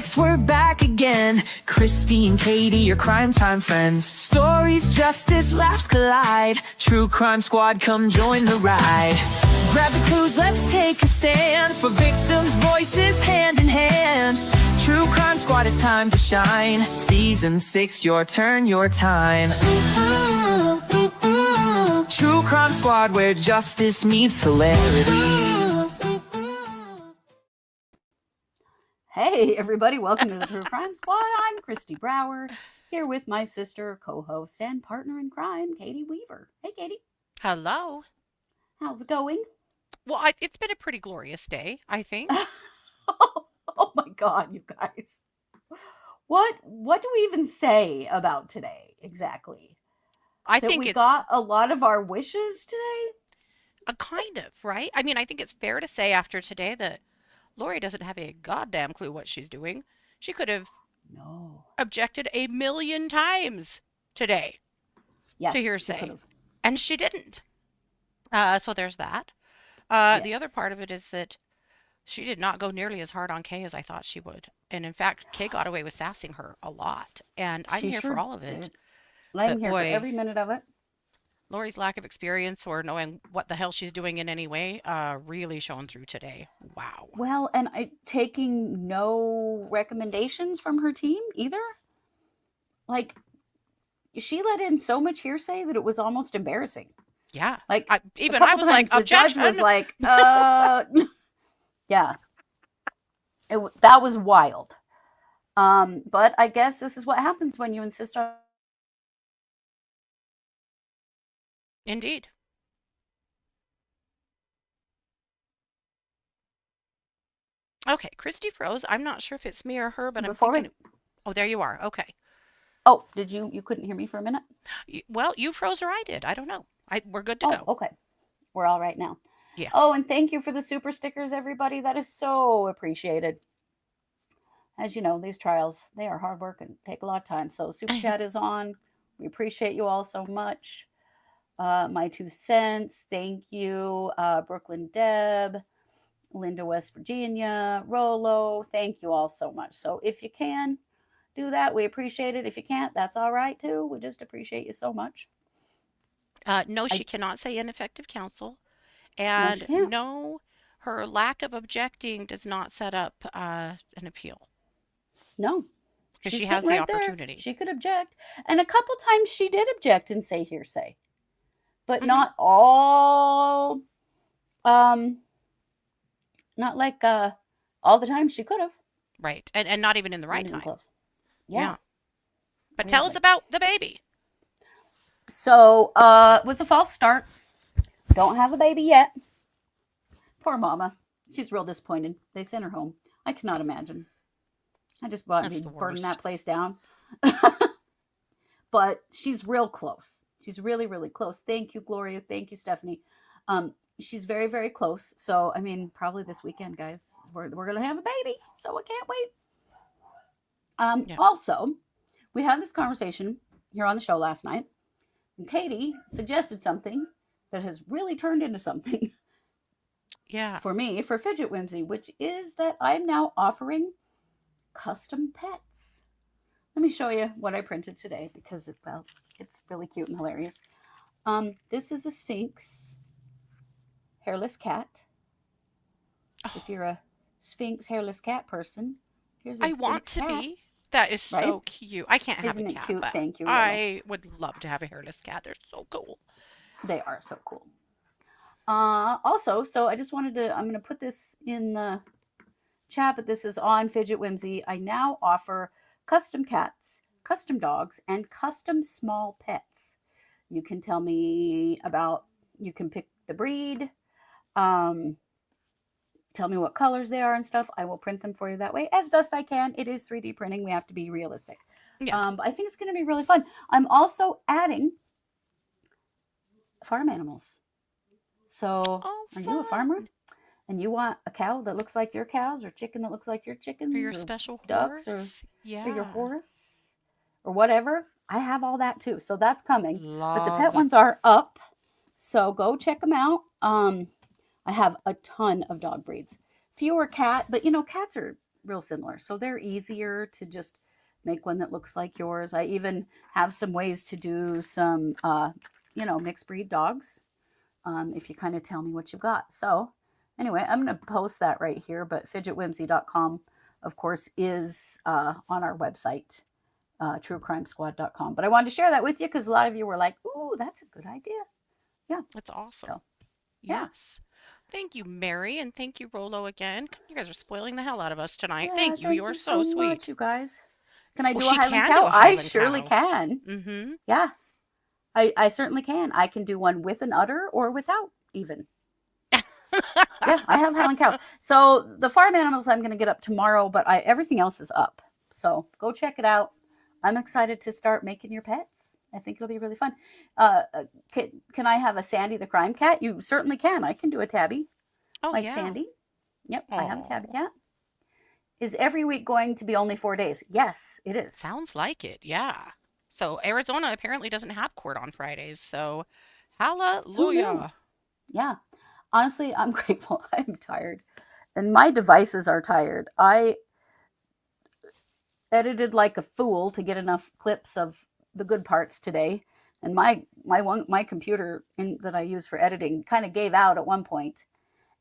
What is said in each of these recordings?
6, we're back again. Kristi and Katie, your crime time friends. Stories, justice, laughs collide. True Crime Squad, come join the ride. Grab the clues, let's take a stand. For victims' voices, hand in hand. True Crime Squad, it's time to shine. Season 6, your turn, your time. True Crime Squad, where justice meets hilarity. Hey everybody, welcome to the True Crime Squad. I'm Kristi Brower, here with my sister, co-host, and partner in crime, Katie Weaver. Hey Katie. Hello. How's it going? Well, it's been a pretty glorious day, I think. Oh my God, you guys. What do we even say about today exactly? I think we got a lot of our wishes today? Kind of, right? I mean, I think it's fair to say after today that Lori doesn't have a goddamn clue what she's doing. She could have objected a million times today to hearsay, and she didn't. So there's that. The other part of it is that she did not go nearly as hard on Kay as I thought she would. And in fact, Kay got away with sassing her a lot. And I'm here for all of it. I'm here for every minute of it. Lori's lack of experience or knowing what the hell she's doing in any way really shone through today. Wow. Well, and taking no recommendations from her team either. Like, she let in so much hearsay that it was almost embarrassing. Yeah. Like, I was like, objection. The judge was like, yeah. That was wild. But I guess this is what happens when you insist on. Indeed. Okay, Kristi froze. I'm not sure if it's me or her, but Oh, there you are. Okay. Oh, did you couldn't hear me for a minute? Well, you froze or I did. I don't know. We're good to go. Okay. We're all right now. Yeah. Oh, and thank you for the super stickers, everybody. That is so appreciated. As you know, these trials, they are hard work and take a lot of time. So super chat is on. We appreciate you all so much. My 2 cents. Thank you. Brooklyn Deb, Linda, West Virginia, Rolo. Thank you all so much. So if you can do that, we appreciate it. If you can't, that's all right too. We just appreciate you so much. No, she cannot say ineffective counsel. And no, her lack of objecting does not set up an appeal. No. Because she has the opportunity. She could object. And a couple times she did object and say hearsay. But not all, not like all the time she could have. Right. And not even in the right time. Close. Yeah. But tell us about the baby. So, it was a false start. Don't have a baby yet. Poor mama. She's real disappointed. They sent her home. I cannot imagine. I just want to burn that place down. But she's real close. She's really, really close. Thank you, Gloria. Thank you, Stephanie. She's very, very close. So, I mean, probably this weekend, guys, we're going to have a baby. So I can't wait. Also, we had this conversation here on the show last night. And Katie suggested something that has really turned into something. Yeah. For me, for Fidget Whimsy, which is that I'm now offering custom pets. Let me show you what I printed today because it's really cute and hilarious. This is a Sphinx hairless cat. If you're a Sphinx hairless cat person, here's a Sphinx want to cat. be. That is so cute. I can't have Isn't a cat, it cute? but Thank you. I would love to have a hairless cat. They're so cool. They are so cool. Also, so I just wanted to, I'm going to put this in the chat, but this is on Fidget Whimsy. I now offer custom cats, custom dogs, and custom small pets. You can tell me about, you can pick the breed, tell me what colors they are and stuff. I will print them for you that way as best I can. It is 3D printing. We have to be realistic. Yeah. But I think it's going to be really fun. I'm also adding farm animals. So are you a farmer? And you want a cow that looks like your cows, or chicken that looks like your chickens, or your special ducks, horse, or your horse, or whatever. I have all that too, so that's coming. But the pet ones are up, so go check them out. I have a ton of dog breeds, fewer cat, but you know, cats are real similar. So they're easier to just make one that looks like yours. I even have some ways to do some, mixed breed dogs, if you kind of tell me what you've got. So anyway, I'm going to post that right here, but fidgetwhimsy.com, of course, is on our website, truecrimesquad.com. But I wanted to share that with you because a lot of you were like, ooh, that's a good idea. Yeah. That's awesome. So, yeah. Yes. Thank you, Mary, and thank you, Rolo, again. You guys are spoiling the hell out of us tonight. Yeah, Thank you. You're so sweet. Much, you guys. Can I do a she Highland can cow? do a Highland I surely cow. can. Mm-hmm. Yeah, I certainly can. I can do one with an udder or without even. Yeah, I have Highland cows. So the farm animals I'm going to get up tomorrow, but everything else is up. So go check it out. I'm excited to start making your pets. I think it'll be really fun. Can I have a Sandy the crime cat? You certainly can. I can do a tabby. Oh, like yeah. Sandy. Yep, Aww. I have a tabby cat. Is every week going to be only 4 days? Yes, it is. Sounds like it, yeah. So Arizona apparently doesn't have court on Fridays, so hallelujah. Yeah. Honestly, I'm grateful. I'm tired. And my devices are tired. I edited like a fool to get enough clips of the good parts today. And my computer that I use for editing kind of gave out at one point,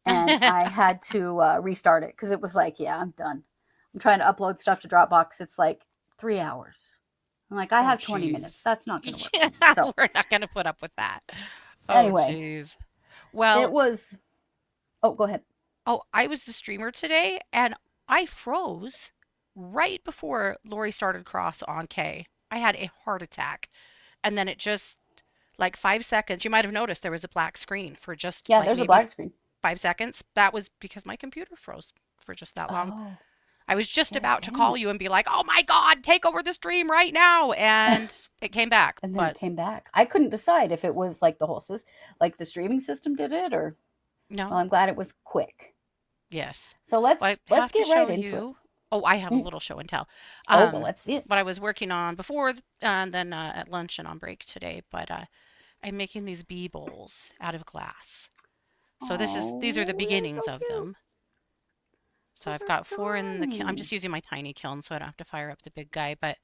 and I had to restart it because it was like, yeah, I'm done. I'm trying to upload stuff to Dropbox. It's like 3 hours. I'm like, I have 20 minutes. That's not going to work. Yeah, so we're not going to put up with that. Anyway, jeez. Well, it was. Oh, go ahead. Oh, I was the streamer today, and I froze right before Lori started cross on Kay. I had a heart attack, and then it just like 5 seconds. You might have noticed there was a black screen for just like there's a black screen. 5 seconds. That was because my computer froze for just that long. Oh. I was just about to call you and be like, "Oh my God, take over the stream right now!" And it came back. And then it came back. I couldn't decide if it was like like the streaming system did it or no. Well, I'm glad it was quick. Yes. So let's get right into it. Oh, I have a little show and tell. Well, let's see it. What I was working on before and then at lunch and on break today, but I'm making these bee bowls out of glass. So these are the beginnings of them. So I've got 4 in the kiln. I'm just using my tiny kiln so I don't have to fire up the big guy, but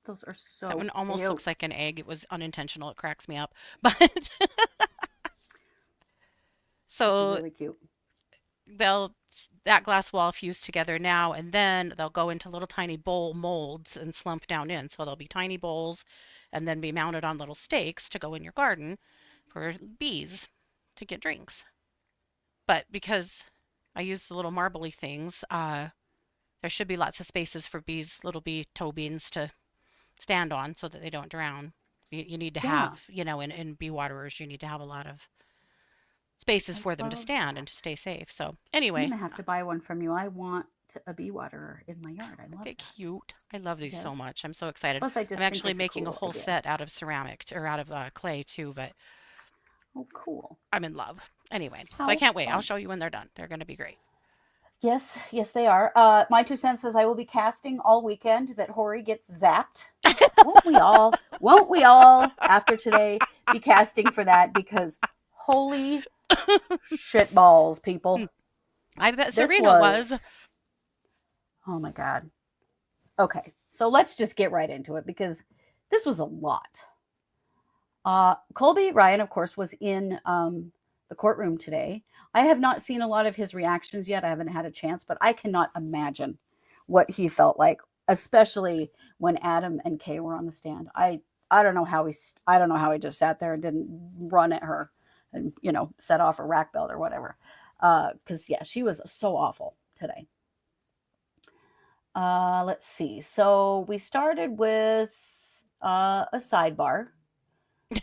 those are so that one almost looks like an egg. It was unintentional. It cracks me up. But so really cute. That glass will all fuse together now, and then they'll go into little tiny bowl molds and slump down in. So they'll be tiny bowls and then be mounted on little stakes to go in your garden for bees to get drinks. But because I use the little marbly things, there should be lots of spaces for bees, little bee toe beans to stand on so that they don't drown. You need to have, in bee waterers, you need to have a lot of spaces for them to stand and to stay safe. So anyway, I'm gonna have to buy one from you. I want a bee waterer in my yard. I love they're that. Cute. I love these so much. I'm so excited. Plus, I'm actually making a whole set out of ceramic or out of clay too, but oh, cool. I'm in love. Anyway, so I can't wait. I'll show you when they're done. They're going to be great. Yes, they are. My 2 cents says I will be casting all weekend that Hori gets zapped. Won't we all, after today, be casting for that? Because holy shit balls, people. I bet Serena was. Oh my God. Okay, so let's just get right into it because this was a lot. Colby Ryan, of course, was in the courtroom today. I have not seen a lot of his reactions yet. I haven't had a chance, but I cannot imagine what he felt like, especially when Adam and Kay were on the stand. I don't know how he just sat there and didn't run at her and set off a rack belt or whatever. Because she was so awful today. Let's see. So we started with a sidebar.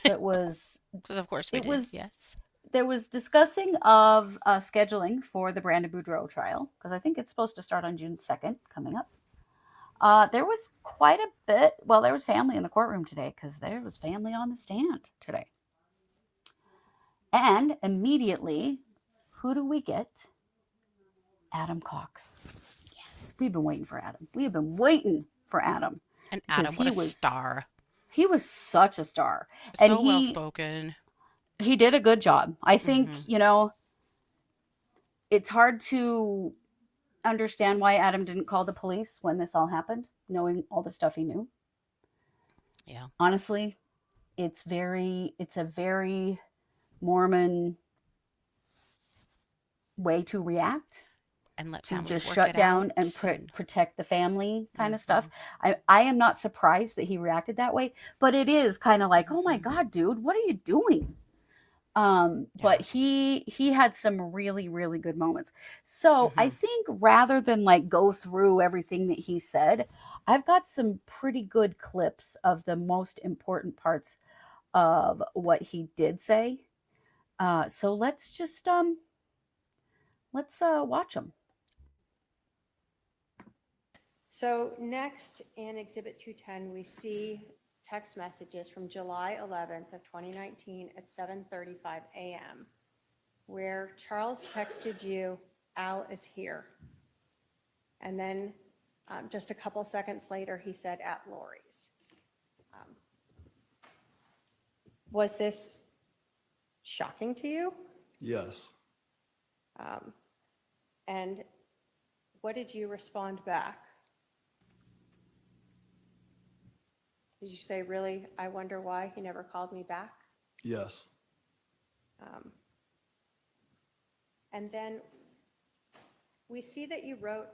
It was because of course we did. Yes. There was discussing of scheduling for the Brandon Boudreaux trial because I think it's supposed to start on June 2nd coming up. There was quite a bit. Well, there was family in the courtroom today because there was family on the stand today. And immediately, who do we get? Adam Cox. Yes, we've been waiting for Adam. We have been waiting for Adam. And Adam, what a star. He was such a star. So well spoken. He did a good job. I think, it's hard to understand why Adam didn't call the police when this all happened, knowing all the stuff he knew. Yeah. Honestly, it's a very Mormon way to react, And let to families just work shut it down out and protect the family kind of Mhm. stuff. I am not surprised that he reacted that way, but it is kind of like, oh my God, dude, what are you doing? But he had some really, really good moments. So I think rather than like go through everything that he said, I've got some pretty good clips of the most important parts of what he did say. So let's just watch them. So next in Exhibit 210, we see text messages from July 11th of 2019 at 7:35 a.m. where Charles texted you, "Al is here." And then just a couple seconds later, he said, "At Lori's." Was this shocking to you? Yes. And what did you respond back? Did you say, "Really, I wonder why he never called me back"? Yes. And then we see that you wrote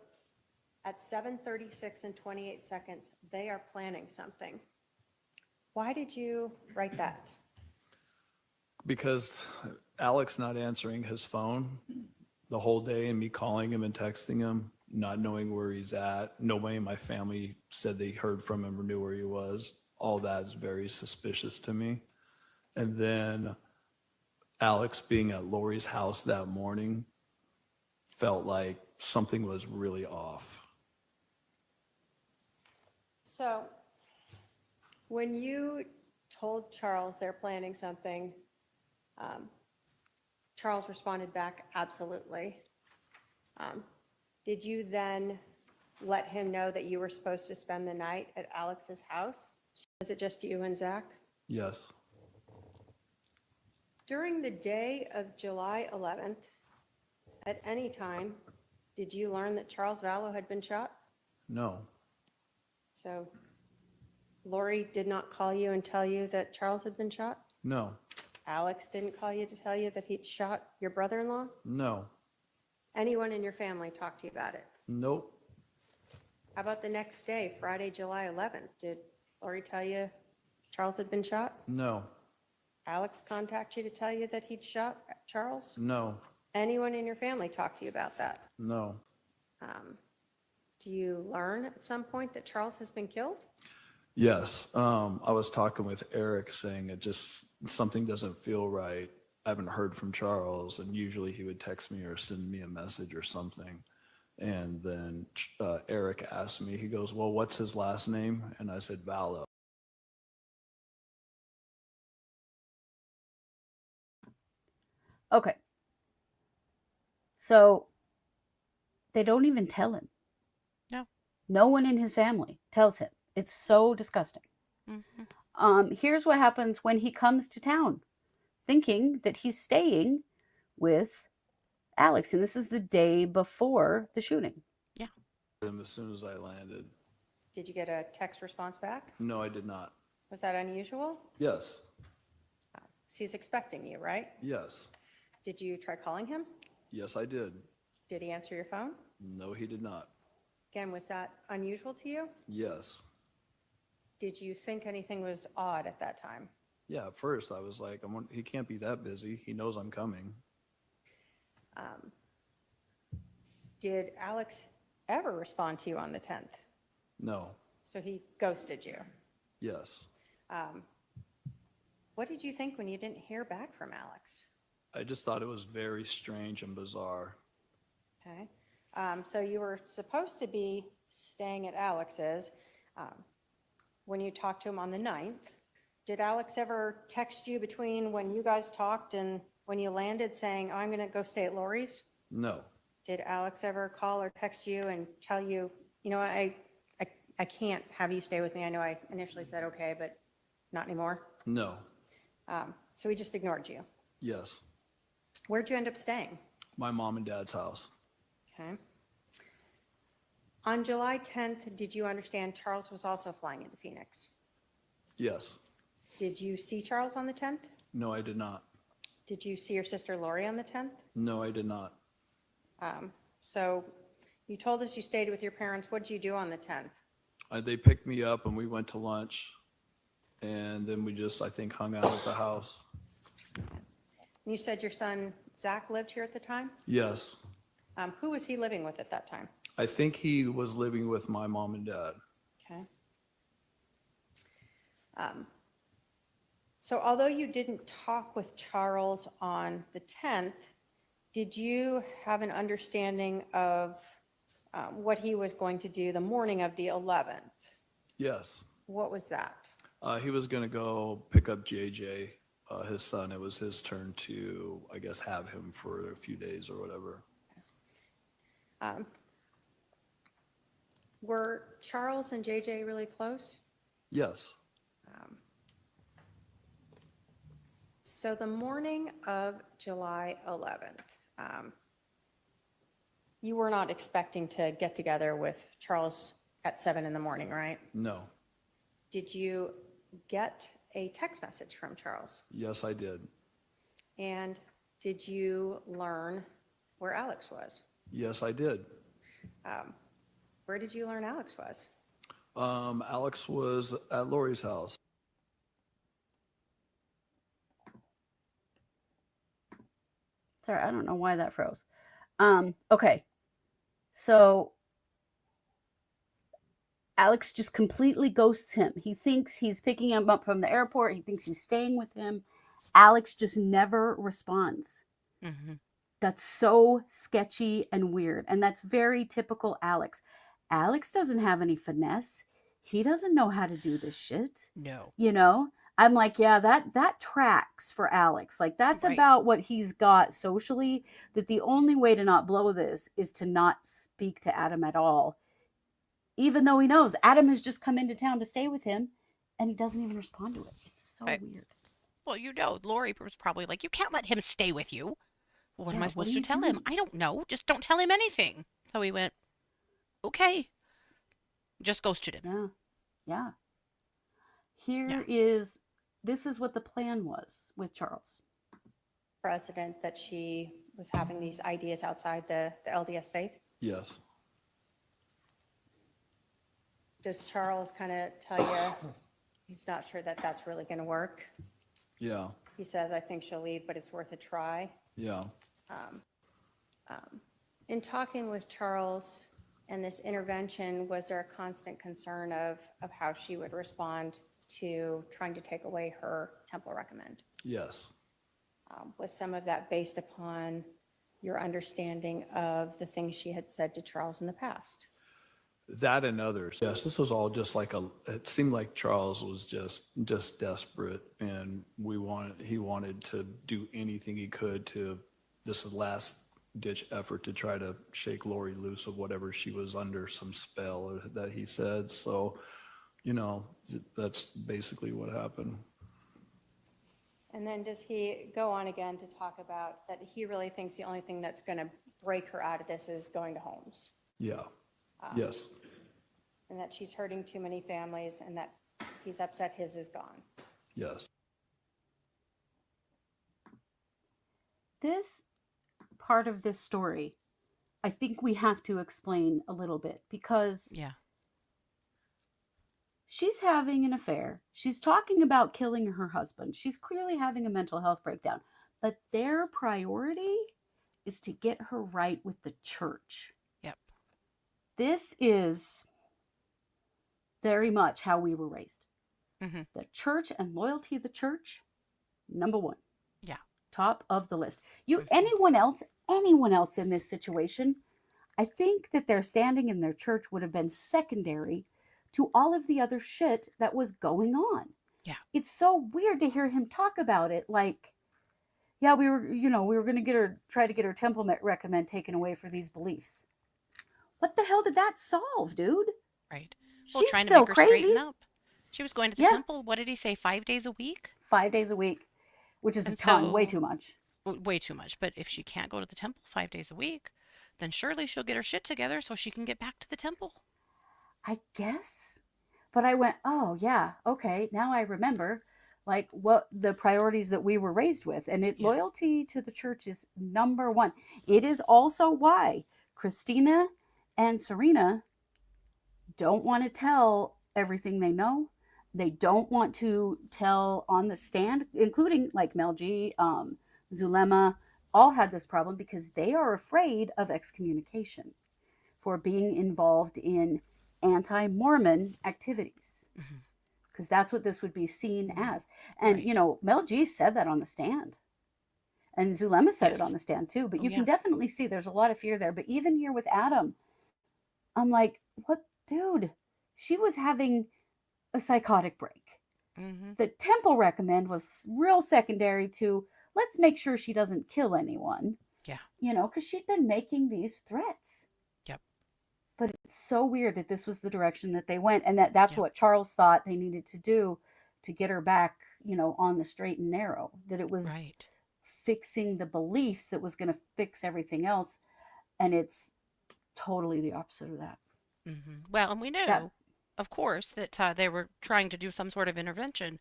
at 7:36 and 28 seconds, "They are planning something." Why did you write that? Because Alex not answering his phone the whole day and me calling him and texting him, not knowing where he's at. Nobody in my family said they heard from him or knew where he was. All that is very suspicious to me. And then Alex being at Lori's house that morning felt like something was really off. So when you told Charles they're planning something, Charles responded back, "Absolutely." Did you then let him know that you were supposed to spend the night at Alex's house? Was it just you and Zach? Yes. During the day of July 11th, at any time, did you learn that Charles Vallow had been shot? No. So Lori did not call you and tell you that Charles had been shot? No. Alex didn't call you to tell you that he'd shot your brother-in-law? No. Anyone in your family talked to you about it? Nope. How about the next day, Friday, July 11th? Did Lori tell you Charles had been shot? No. Alex contact you to tell you that he'd shot Charles? No. Anyone in your family talk to you about that? No. Do you learn at some point that Charles has been killed? Yes. I was talking with Eric saying it just, something doesn't feel right. I haven't heard from Charles, and usually he would text me or send me a message or something. And then Eric asked me, he goes, "Well, what's his last name?" And I said, "Vallow." Okay. So they don't even tell him. No. No one in his family tells him. It's so disgusting. Here's what happens when he comes to town, thinking that he's staying with Alex. And this is the day before the shooting. Yeah. As soon as I landed. Did you get a text response back? No, I did not. Was that unusual? Yes. So he's expecting you, right? Yes. Did you try calling him? Yes, I did. Did he answer your phone? No, he did not. Again, was that unusual to you? Yes. Did you think anything was odd at that time? Yeah, at first I was like, he can't be that busy. He knows I'm coming. Did Alex ever respond to you on the 10th? No. So he ghosted you. Yes. What did you think when you didn't hear back from Alex? I just thought it was very strange and bizarre. Okay. So you were supposed to be staying at Alex's when you talked to him on the 9th. Did Alex ever text you between when you guys talked and when you landed saying, "Oh, I'm going to go stay at Lori's"? No. Did Alex ever call or text you and tell you, I can't have you stay with me. I know I initially said okay, but not anymore. No. So he just ignored you. Yes. Where'd you end up staying? My mom and dad's house. Okay. On July 10th, did you understand Charles was also flying into Phoenix? Yes. Did you see Charles on the 10th? No, I did not. Did you see your sister Lori on the 10th? No, I did not. So you told us you stayed with your parents. What did you do on the 10th? They picked me up and we went to lunch. And then we just, I think, hung out at the house. You said your son Zach lived here at the time? Yes. Who was he living with at that time? I think he was living with my mom and dad. Okay. So although you didn't talk with Charles on the 10th, did you have an understanding of what he was going to do the morning of the 11th? Yes. What was that? He was going to go pick up JJ, his son. It was his turn to, I guess, have him for a few days or whatever. Were Charles and JJ really close? Yes. So the morning of July 11th, you were not expecting to get together with Charles at 7 in the morning, right? No. Did you get a text message from Charles? Yes, I did. And did you learn where Alex was? Yes, I did. Where did you learn Alex was? Alex was at Lori's house. Sorry, I don't know why that froze. Okay. So Alex just completely ghosts him. He thinks he's picking him up from the airport. He thinks he's staying with him. Alex just never responds. Mm-hmm. That's so sketchy and weird. And that's very typical Alex. Alex doesn't have any finesse. He doesn't know how to do this shit. No. You know? I'm like, yeah, that tracks for Alex. Like, that's Right. about what he's got socially, that the only way to not blow this is to not speak to Adam at all. Even though he knows Adam has just come into town to stay with him, and he doesn't even respond to it. It's so Right. weird. Well, Lori was probably like, you can't let him stay with you. Well, what am Yeah, I what supposed are to you tell him? doing? I don't know. Just don't tell him anything. So he went, okay. Just ghosted him. Yeah. Yeah. Yeah. This is what the plan was with Charles. President that she was having these ideas outside the LDS faith. Yes. Does Charles kind of tell you he's not sure that that's really going to work? Yeah. He says, I think she'll leave, but it's worth a try. Yeah. In talking with Charles and this intervention, was there a constant concern of how she would respond to trying to take away her temple recommend? Yes. Was some of that based upon your understanding of the things she had said to Charles in the past? That and others. Yes, this was all just like it seemed like Charles was just desperate, and he wanted to do anything he could to, this last ditch effort to try to shake Lori loose of whatever she was under, some spell that he said. So, that's basically what happened. And then does he go on again to talk about that he really thinks the only thing that's going to break her out of this is going to Holmes? Yeah. Yes. And that she's hurting too many families and that he's upset his is gone. Yes. This part of this story, I think we have to explain a little bit, because Yeah. she's having an affair. She's talking about killing her husband. She's clearly having a mental health breakdown. But their priority is to get her right with the church. Yep. This is very much how we were raised. Mm-hmm. The church and loyalty of the church, number one. Yeah. Top of the list. Mhm. Anyone else in this situation, I think that their standing in their church would have been secondary to all of the other shit that was going on. Yeah. It's so weird to hear him talk about it like, yeah, we were going to try to get her temple recommend taken away for these beliefs. What the hell did that solve, dude? Right. Well, She's trying to still make her crazy. straighten up. She was going to the Yeah. temple. What did he say? 5 days a week? 5 days a week, which is a And ton, way so- too much. way too much. But if she can't go to the temple 5 days a week, then surely she'll get her shit together so she can get back to the temple. I guess. But I went, oh, yeah, okay, now I remember like what the priorities that we were raised with. And Yeah. loyalty to the church is number one. It is also why Christina and Serena don't want to tell everything they know. They don't want to tell on the stand, including like Mel G, Zulema, all had this problem because they are afraid of excommunication for being involved in anti-Mormon activities, because that's what this would be seen as. And Right. Mel G said that on the stand, and Zulema said it on Yes. the stand too. But Oh, you can yeah. definitely see there's a lot of fear there. But even here with Adam, I'm like, what, dude? She was having a psychotic break. Mm-hmm. The temple recommend was real secondary to let's make sure she doesn't kill anyone, Yeah. because she'd been making these threats. Yep. But it's so weird that this was the direction that they went, and that's Yep. what Charles thought they needed to do to get her back, on the straight and narrow. That it was Right. fixing the beliefs that was going to fix everything else, and it's totally the opposite of that. Well, and we That knew, of course, that they were trying to do some sort of intervention,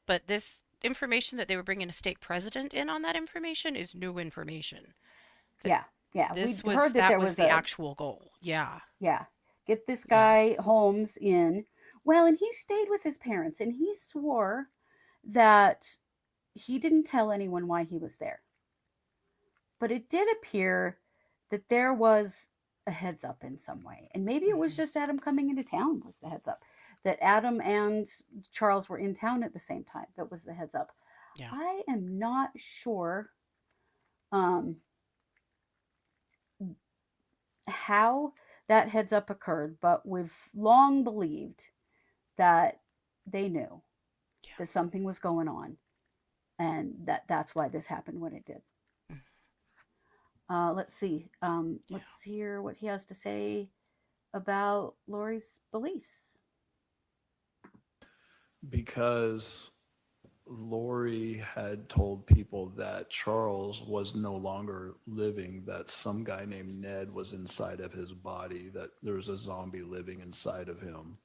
but this information that they were bringing a stake president in on that information is new information. That yeah, yeah, we this was heard that that there was was the a actual goal. Yeah. yeah, get this Yeah. guy Holmes in. Well, and he stayed with his parents, and he swore that he didn't tell anyone why he was there. But it did appear that there was a heads up in some way. And maybe it was just Adam coming into town was the heads up. That Adam and Charles were in town at the same time. That was the heads up. Yeah. I am not sure how that heads up occurred, but we've long believed that they knew Yeah. that something was going on, and that's why this happened when it did. Let's see. Let's hear what he has to say about Lori's beliefs. Because Lori had told people that Charles was no longer living, that some guy named Ned was inside of his body, that there was a zombie living inside of him.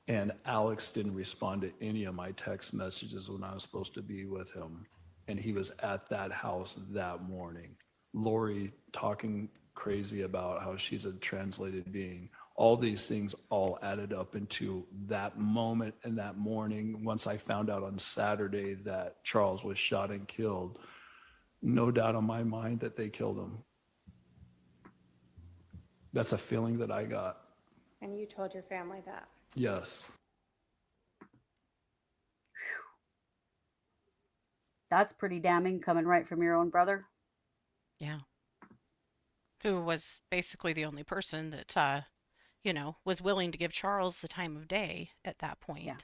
And Alex didn't respond to any of my text messages when I was supposed to be with him. And he was at that house that morning. Lori talking crazy about how she's a translated being. All these things all added up into that moment and that morning. Once I found out on Saturday that Charles was shot and killed, no doubt in my mind that they killed him. That's a feeling that I got. And you told your family that. Yes. That's pretty damning coming right from your own brother. Yeah. Who was basically the only person that was willing to give Charles the time of day at that point. Yeah.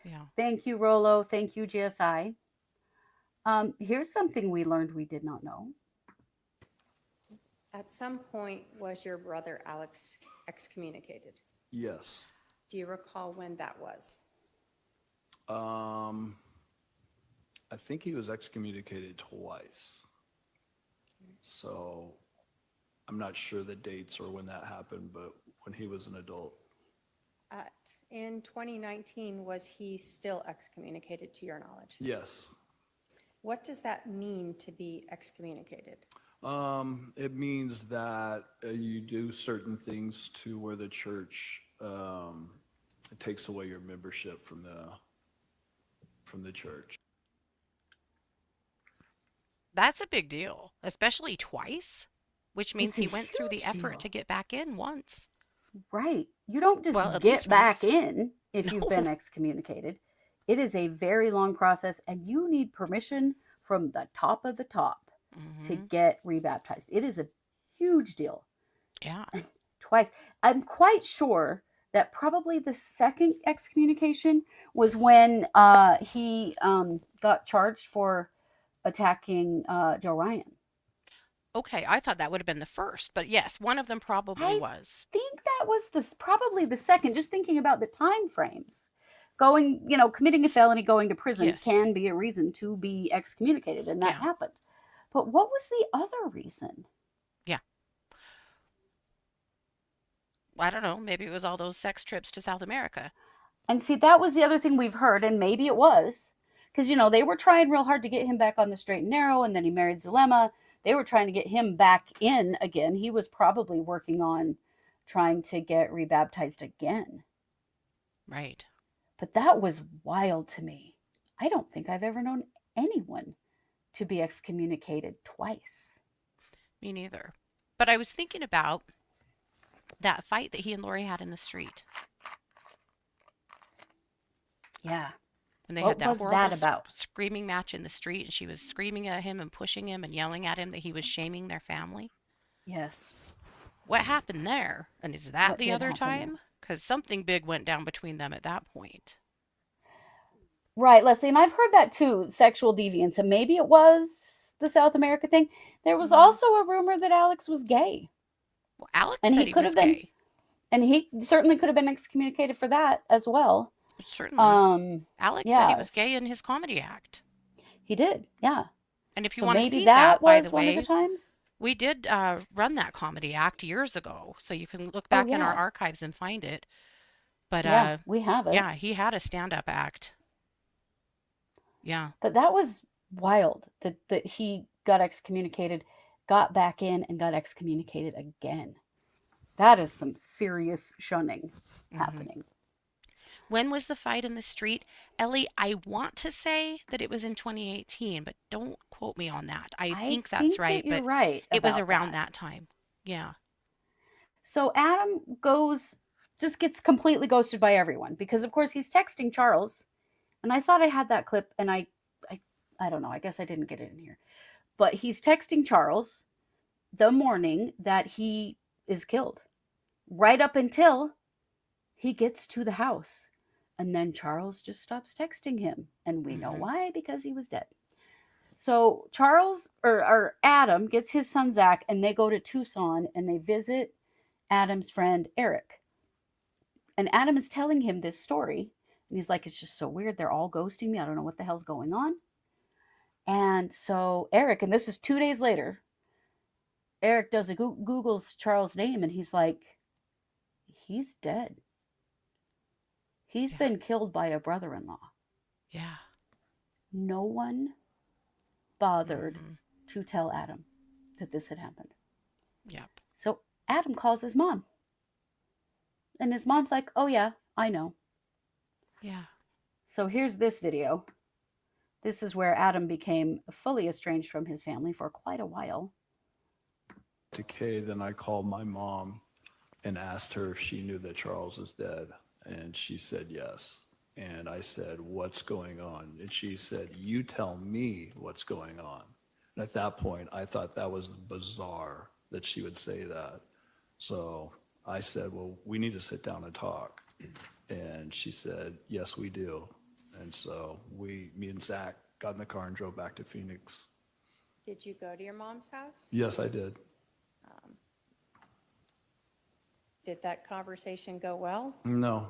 Yeah. Thank you, Rolo. Thank you, GSI. Here's something we learned we did not know. At some point, was your brother Alex excommunicated? Yes. Do you recall when that was? I think he was excommunicated twice. So I'm not sure the dates or when that happened, but when he was an adult. In 2019, was he still excommunicated to your knowledge? Yes. What does that mean to be excommunicated? It means that you do certain things to where the church it takes away your membership from the church. That's a big deal, especially twice, which means It's a he went through the huge effort deal. to get back in once. Right. You don't just Well, at get least back once. in if you've been No. excommunicated. It is a very long process, and you need permission from the top of the top to get rebaptized. It is a huge deal. Yeah. Twice. I'm quite sure that probably the second excommunication was when he got charged for attacking Joe Ryan. Okay, I thought that would have been the first, but yes, one of them probably I was. think that was probably the second, just thinking about the time frames. committing a felony, going to prison Yes. can be a reason to be excommunicated, and that Yeah. happened. But what was the other reason? Yeah. I don't know. Maybe it was all those sex trips to South America. And see, that was the other thing we've heard, and maybe it was, because, they were trying real hard to get him back on the straight and narrow, and then he married Zulema. They were trying to get him back in again. He was probably working on trying to get rebaptized again. Right. But that was wild to me. I don't think I've ever known anyone to be excommunicated twice. Me neither. But I was thinking about that fight that he and Lori had in the street. Yeah. And they What had that was horrible that about? screaming match in the street, and she was screaming at him and pushing him and yelling at him that he was shaming their family. Yes. What happened there? And is that What the did other happen there? time? Because something big went down between them at that point. Right, Leslie, and I've heard that too, sexual deviance, and maybe it was the South America thing. There was also a rumor that Alex was gay, Well, Alex and said he he could was have been, gay. and he certainly could have been excommunicated for that as well. Certainly. Alex said he was Yes, gay in his comedy act. he did, yeah. And if you So want to maybe see that that, by the was one of the way, times. we did run that comedy act years ago. So you can look back in our yeah. archives and find it. But Yeah, we have it. yeah, he had a stand-up act. Yeah. But that was wild that he got excommunicated, got back in, and got excommunicated again. That is some serious shunning happening. When was the fight in the street? Ellie, I want to say that it was in 2018, but don't quote me on that. I think that's right, that you're but right it was about around that time. Yeah. So Adam just gets completely ghosted by everyone because, of course, he's texting Charles. And I thought I had that clip, and I don't know. I guess I didn't get it in here. But he's texting Charles the morning that he is killed, right up until he gets to the house. And then Charles just stops texting him. And we know why, because he was dead. So Charles or Adam gets his son Zach, and they go to Tucson and they visit Adam's friend Eric. And Adam is telling him this story. And he's like, it's just so weird. They're all ghosting me. I don't know what the hell's going on. And so Eric, and this is 2 days later, Eric does a Googles Charles' name, and he's like, he's dead. He's been killed by a brother-in-law. Yeah. No one bothered to tell Adam that this had happened. Yep. So Adam calls his mom. And his mom's like, oh yeah, I know. Yeah. So here's this video. This is where Adam became fully estranged from his family for quite a while. To Kay, then I called my mom and asked her if she knew that Charles was dead. And she said yes. And I said, what's going on? And she said, you tell me what's going on. And at that point, I thought that was bizarre that she would say that. So I said, well, we need to sit down and talk. And she said, yes, we do. And so me and Zach got in the car and drove back to Phoenix. Did you go to your mom's house? Yes, I did. Did that conversation go well? No.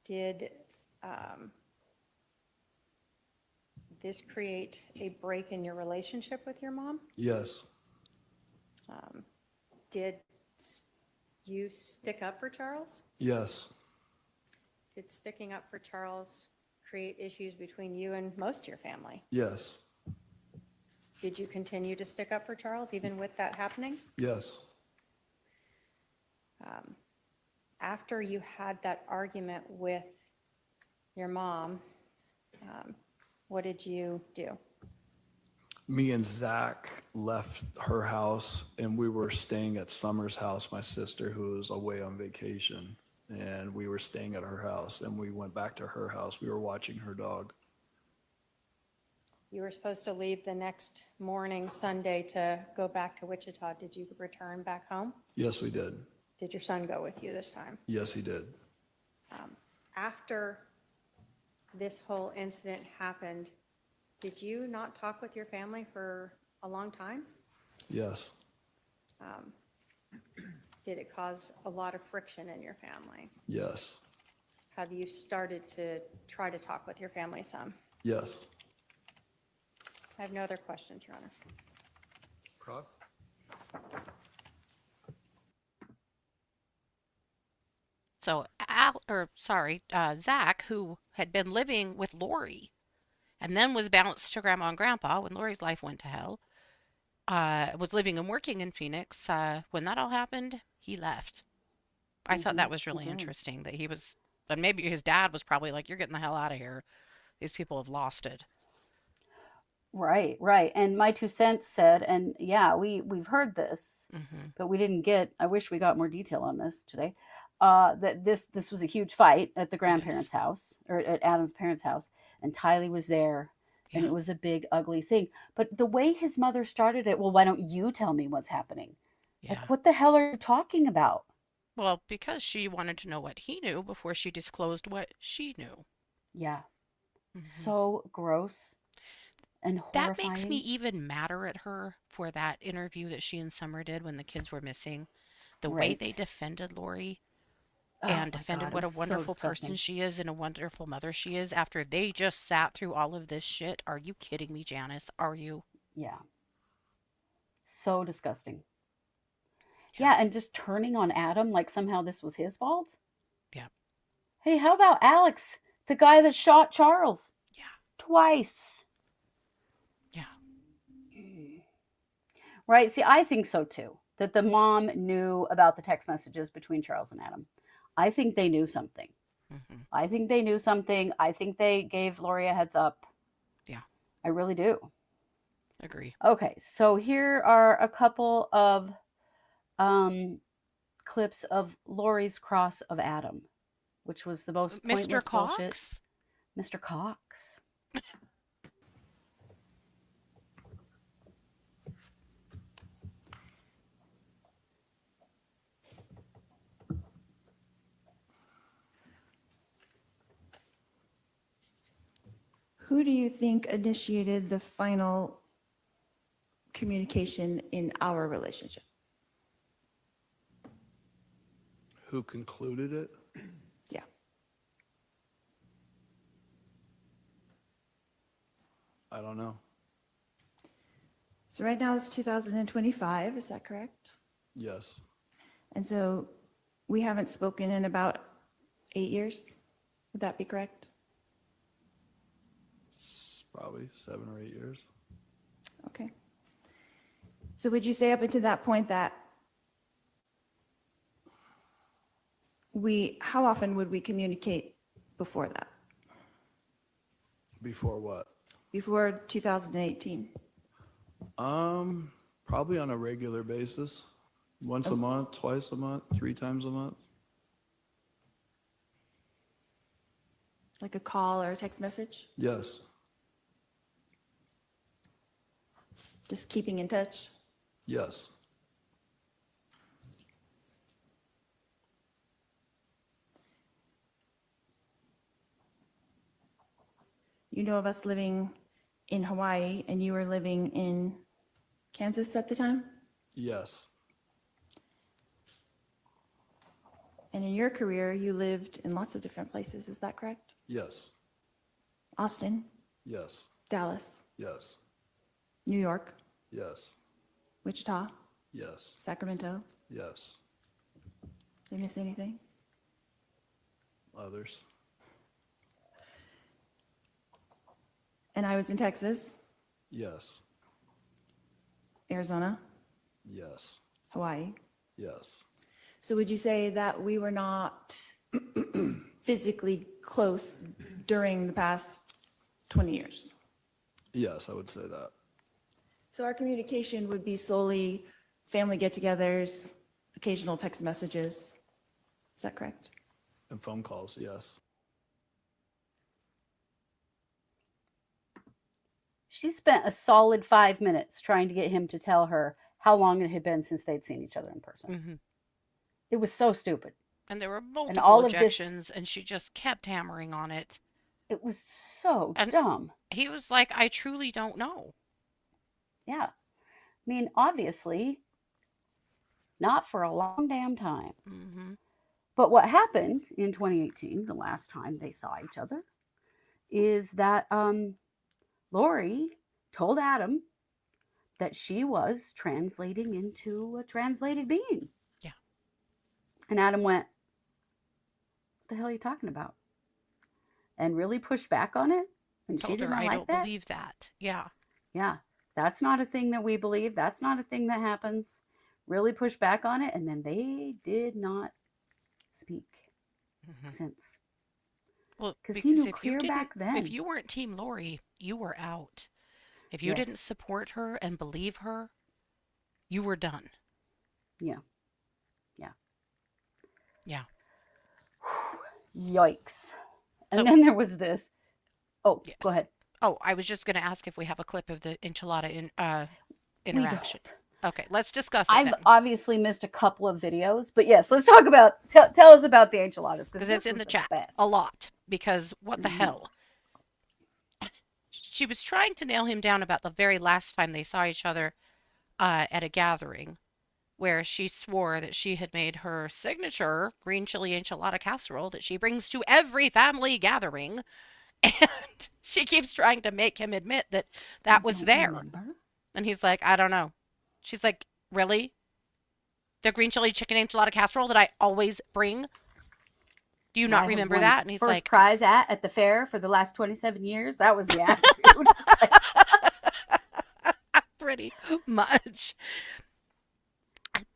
Did this create a break in your relationship with your mom? Yes. Did you stick up for Charles? Yes. Did sticking up for Charles create issues between you and most of your family? Yes. Did you continue to stick up for Charles even with that happening? Yes. After you had that argument with your mom, what did you do? Me and Zach left her house and we were staying at Summer's house, my sister, who was away on vacation. And we were staying at her house and we went back to her house. We were watching her dog. You were supposed to leave the next morning, Sunday, to go back to Wichita. Did you return back home? Yes, we did. Did your son go with you this time? Yes, he did. After this whole incident happened, did you not talk with your family for a long time? Yes. Did it cause a lot of friction in your family? Yes. have you started to try to talk with your family some? Yes. I have no other questions, Your Honor. Cross? So Zach, who had been living with Lori and then was bounced to Grandma and Grandpa when Lori's life went to hell, was living and working in Phoenix. When that all happened, he left. I thought that was really interesting that he was, but maybe his dad was probably like, "You're getting the hell out of here. These people have lost it." Right, right. And my 2 cents said, and yeah, we've heard this, Mm-hmm. but we didn't get. I wish we got more detail on this today. That this was a huge fight at the grandparents' house, or at Adam's parents' house, and Tylee was there, and Yeah. it was a big ugly thing. But the way his mother started it, well, why don't you tell me what's happening? Yeah. Like, what the hell are you talking about? Well, because she wanted to know what he knew before she disclosed what she knew. Yeah, Mhm. so gross and That makes me horrifying. even madder at her for that interview that she and Summer did when the kids were missing. The way they Right. defended Lori Oh and my defended God, it what a was so wonderful person disgusting. she is and a wonderful mother she is after they just sat through all of this shit. Are you kidding me, Janice? Are you? Yeah, so disgusting. Yeah. Yeah, and just turning on Adam like somehow this was his fault. Yeah. Hey, how about Alex, the guy that shot Charles Yeah. twice? Yeah. Right? See, I think so too. That the mom knew about the text messages between Charles and Adam. I think they knew something. Mm-hmm. I think they knew something. I think they gave Lori a heads up. Yeah. I really do. Agree. Okay, so here are a couple of clips of Lori's cross of Adam, which was the most Mr. pointless bullshit. Cox? Mr. Cox. Who do you think initiated the final communication in our relationship? Who concluded it? Yeah. I don't know. So right now it's 2025, is that correct? Yes. And so we haven't spoken in about 8 years? Would that be correct? Probably 7 or 8 years. Okay. So would you say up until that point that how often would we communicate before that? Before what? Before 2018? Probably on a regular basis. Once a month, twice a month, 3 times a month. Like a call or a text message? Yes. Just keeping in touch? Yes. You know of us living in Hawaii and you were living in Kansas at the time? Yes. And in your career, you lived in lots of different places, is that correct? Yes. Austin, Yes. Dallas, Yes. New York, Yes. Wichita, Yes. Sacramento. Yes. Did I miss anything? Others. And I was in Texas, Yes. Arizona, Yes. Hawaii. Yes. So would you say that we were not physically close during the past 20 years? Yes, I would say that. So our communication would be solely family get-togethers, occasional text messages. Is that correct? And phone calls, yes. She spent a solid 5 minutes trying to get him to tell her how long it had been since they'd seen each other in person. Mm-hmm. It was so stupid. And there were And multiple all of this, objections, and she just kept hammering on it. it was so And dumb. he was like, I truly don't know. Yeah. I mean, obviously, not for a long damn time. Mm-hmm. But what happened in 2018, the last time they saw each other, is that Lori told Adam that she was translating into a translated being. Yeah. And Adam went, "What the hell are you talking about?" And really pushed back on it. And she Told her, didn't I like don't that. believe that. Yeah. Yeah. That's not a thing that we believe. That's not a thing that happens. Really pushed back on it. And then they did not speak since. Well, Because he because knew clear back then. if you weren't Team Lori, you were out. If you didn't Yes. support her and believe her, you were done. Yeah. Yeah. Yeah. Yikes. And So- then there was this. Oh, Yes. go ahead. Oh, I was just going to ask if we have a clip of the enchilada interaction. We don't. Okay, let's discuss it I've then. obviously missed a couple of videos, but yes, let's talk about, tell us about the enchiladas. Because it's in the chat best. a lot. Because what the Mhm. hell? She was trying to nail him down about the very last time they saw each other at a gathering, where she swore that she had made her signature green chili enchilada casserole that she brings to every family gathering. And she keeps trying to make him admit that that was Don't there. remember. And he's like, I don't know. She's like, really? The green chili chicken enchilada casserole that I always bring? Do you I not have remember won that? And he's first like, prize at the fair for the last 27 years. That was the attitude. pretty much.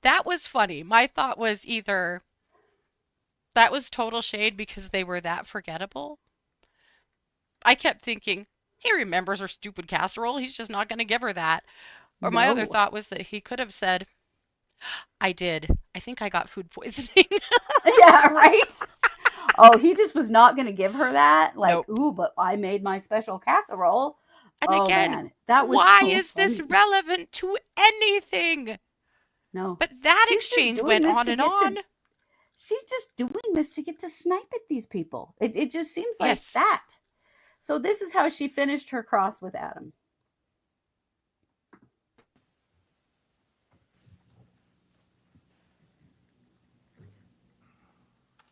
That was funny. My thought was either that was total shade because they were that forgettable. I kept thinking, he remembers her stupid casserole. He's just not going to give her that. Or my other No. thought was that he could have said, I did. I think I got food poisoning. Yeah, right? Oh, he just was not going to give her that. Like, Nope. ooh, but I made my special casserole. And Oh, again, man, that was why so is this funny. relevant to anything? No. But that She's just exchange doing went this on to and get to- on. She's just doing this to get to snipe at these people. It just seems like Yes. that. So this is how she finished her cross with Adam.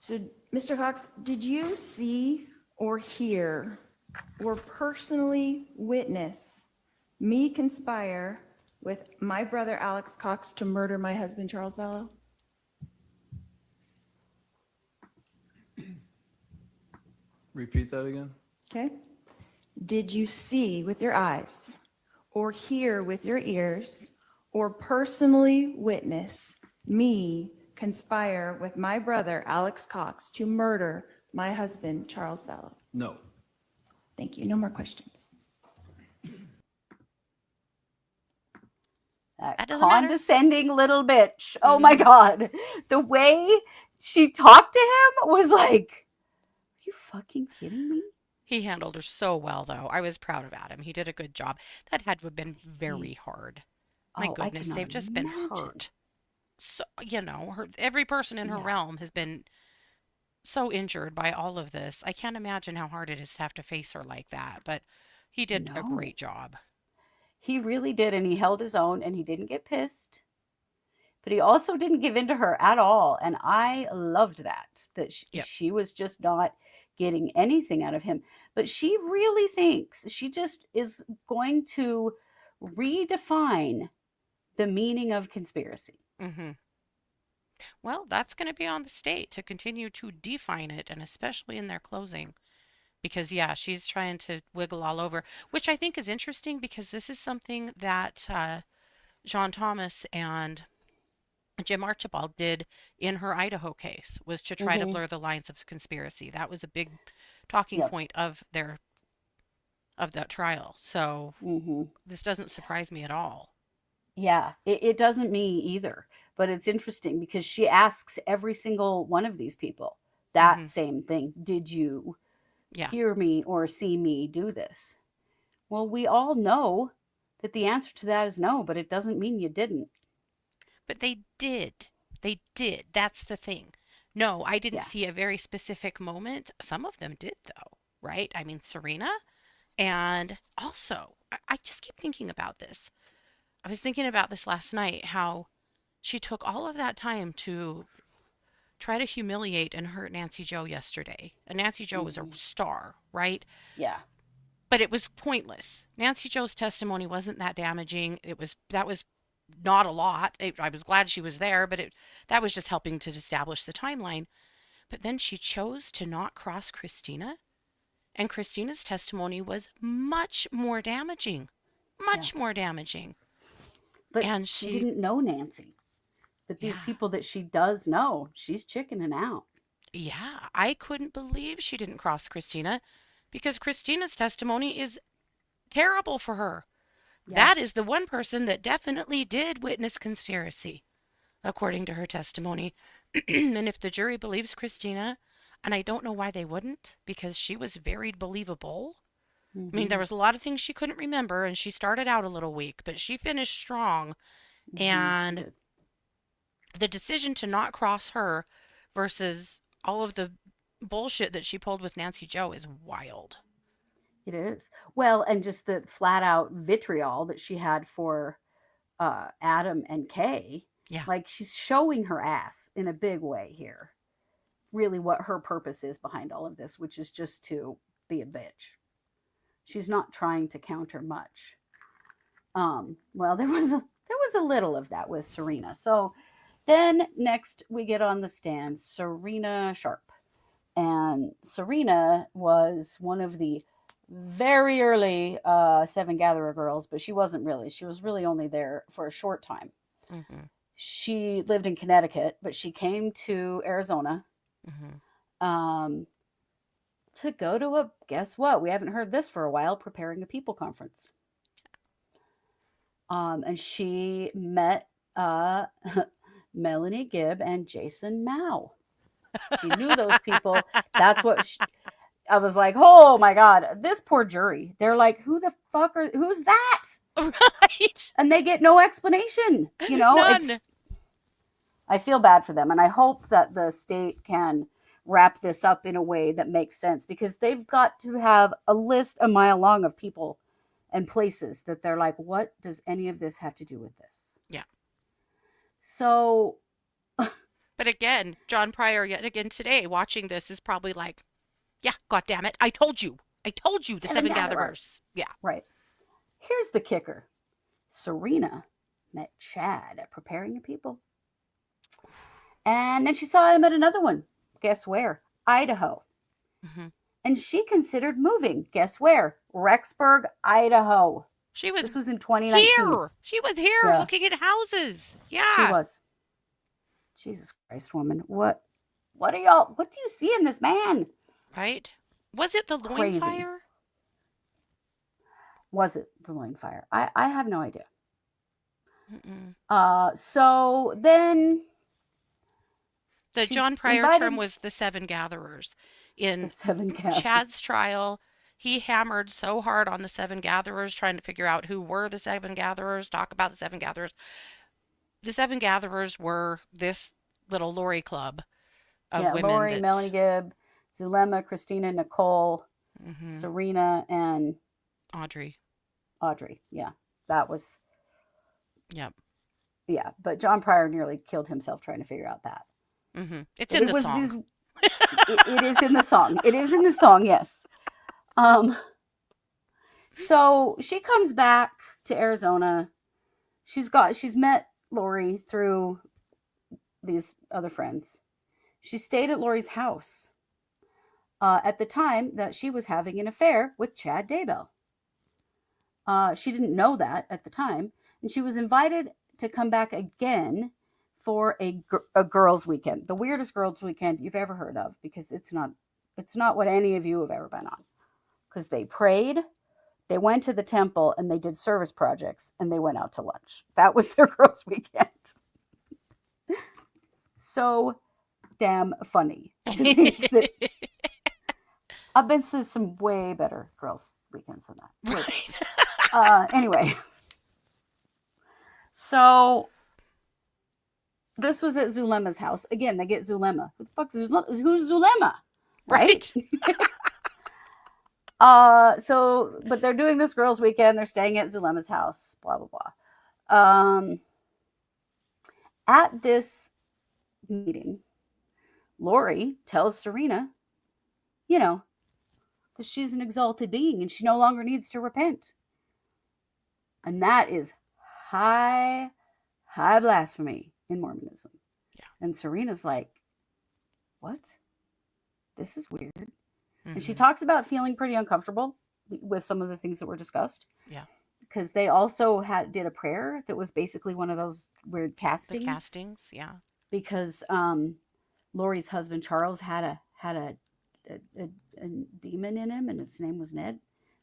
So, Mr. Cox, did you see or hear or personally witness me conspire with my brother Alex Cox to murder my husband Charles Vallow? Repeat that again? Okay. Did you see with your eyes or hear with your ears or personally witness me conspire with my brother Alex Cox to murder my husband Charles Vallow? No. Thank you. No more questions. That doesn't matter. condescending little bitch. Oh my God. The way she talked to him was like, are you fucking kidding me? He handled her so well, though. I was proud of Adam. He did a good job. That had to have been very hard. My Oh, I goodness, cannot they've just been imagine. hurt. So, every person in her Yeah. realm has been so injured by all of this. I can't imagine how hard it is to have to face her like that, but he did a No. great job. He really did, and he held his own, and he didn't get pissed. But he also didn't give in to her at all, and I loved that. Yep. She was just not getting anything out of him. But she really thinks she just is going to redefine the meaning of conspiracy. hmm Well, that's going to be on the state to continue to define it, and especially in their closing. Because, yeah, she's trying to wiggle all over, which I think is interesting because this is something that John Thomas and Jim Archibald did in her Idaho case, was to try to Mhm. blur the lines of conspiracy. That was a big talking Yep. point of that trial. So hmm this doesn't surprise me at all. Yeah, it doesn't me either. But it's interesting because she asks every single one of these people that Mhm. same thing. Did you Yeah. hear me or see me do this? Well, we all know that the answer to that is no, but it doesn't mean you didn't. But they did. They did. That's the thing. No, I didn't Yeah. see a very specific moment. Some of them did, though, right? I mean, Serena. And also, I just keep thinking about this. I was thinking about this last night, how she took all of that time to try to humiliate and hurt Nancy Jo yesterday. And Nancy Jo was a star, right? Yeah. But it was pointless. Nancy Jo's testimony wasn't that damaging. That was not a lot. I was glad she was there, but that was just helping to establish the timeline. But then she chose to not cross Christina, and Christina's testimony was much more damaging. Much more damaging. But And she she didn't know Nancy. But these people that she does know, she's chickening out. Yeah, I couldn't believe she didn't cross Christina because Christina's testimony is terrible for her. Yeah. That is the one person that definitely did witness conspiracy, according to her testimony. And if the jury believes Christina, and I don't know why they wouldn't, because she was very believable. I mean, there was a lot of things she couldn't remember, and she started out a little weak, but she finished strong. And the decision to not cross her versus all of the bullshit that she pulled with Nancy Jo is wild. It is. Well, and just the flat out vitriol that she had for Adam and Kay. Yeah. Like, she's showing her ass in a big way here. Really what her purpose is behind all of this, which is just to be a bitch. She's not trying to counter much. Well, there was a little of that with Serena. So then next we get on the stand Serena Sharp. And Serena was one of the very early Seven Gatherer girls, but she wasn't really. She was really only there for a short time. Mm-hmm. She lived in Connecticut, but she came to Arizona to go to guess what? We haven't heard this for a while, preparing a people conference. And she met Melanie Gibb and Jason Mao. She knew those people. That's what I was like, oh my God, this poor jury. They're like, who's that? Right. And they get no explanation. None. I feel bad for them. And I hope that the state can wrap this up in a way that makes sense, because they've got to have a list a mile long of people and places that they're like, what does any of this have to do with this? Yeah. So. But again, John Pryor, yet again today, watching this is probably like, yeah, God damn it. I told you the Seven Gatherers. Yeah. Right. Here's the kicker. Serena met Chad at Preparing the People. And then she saw him at another one. Guess where? Idaho. Mm-hmm. And she considered moving. Guess where? Rexburg, Idaho. This was in 2019. Here. She was here looking at houses. Yeah. She was. Jesus Christ, woman. What do you see in this man? Right? Was it the loin Crazy. fire? Was it the loin fire? I have no idea. Mm-mm. So then The John Pryor term was the Seven Gatherers. In Chad's trial, he hammered so hard on the Seven Gatherers, trying to figure out who were the Seven Gatherers, talk about the Seven Gatherers. The Seven Gatherers were this little Lori club of women. Lori, Melanie Gibb, Zulema, Christina, Nicole, Serena, and Audrey. Yeah, that was. Yep. Yeah, but John Pryor nearly killed himself trying to figure out that. Mm-hmm. It's in the song. It is in the song. It is in the song, yes. So she comes back to Arizona. She's met Lori through these other friends. She stayed at Lori's house at the time that she was having an affair with Chad Daybell. She didn't know that at the time, and she was invited to come back again for a girls' weekend, the weirdest girls' weekend you've ever heard of, because it's not what any of you have ever been on. Because they prayed, they went to the temple, and they did service projects, and they went out to lunch. That was their girls' weekend. So damn funny to think that I've been to some way better girls' weekends than that. Right. Anyway, so this was at Zulema's house. Again, they get Zulema. Who the fuck is who's Zulema? Right? But they're doing this girls' weekend. They're staying at Zulema's house, blah, blah, blah. At this meeting, Lori tells Serena, that she's an exalted being and she no longer needs to repent. And that is high blasphemy in Mormonism. Yeah. And Serena's like, what? This is weird. Mm-hmm. And she talks about feeling pretty uncomfortable with some of the things that were discussed. Yeah. Because they also did a prayer that was basically one of those weird castings. The castings, yeah. Because Lori's husband Charles had a demon in him, and its name was Ned,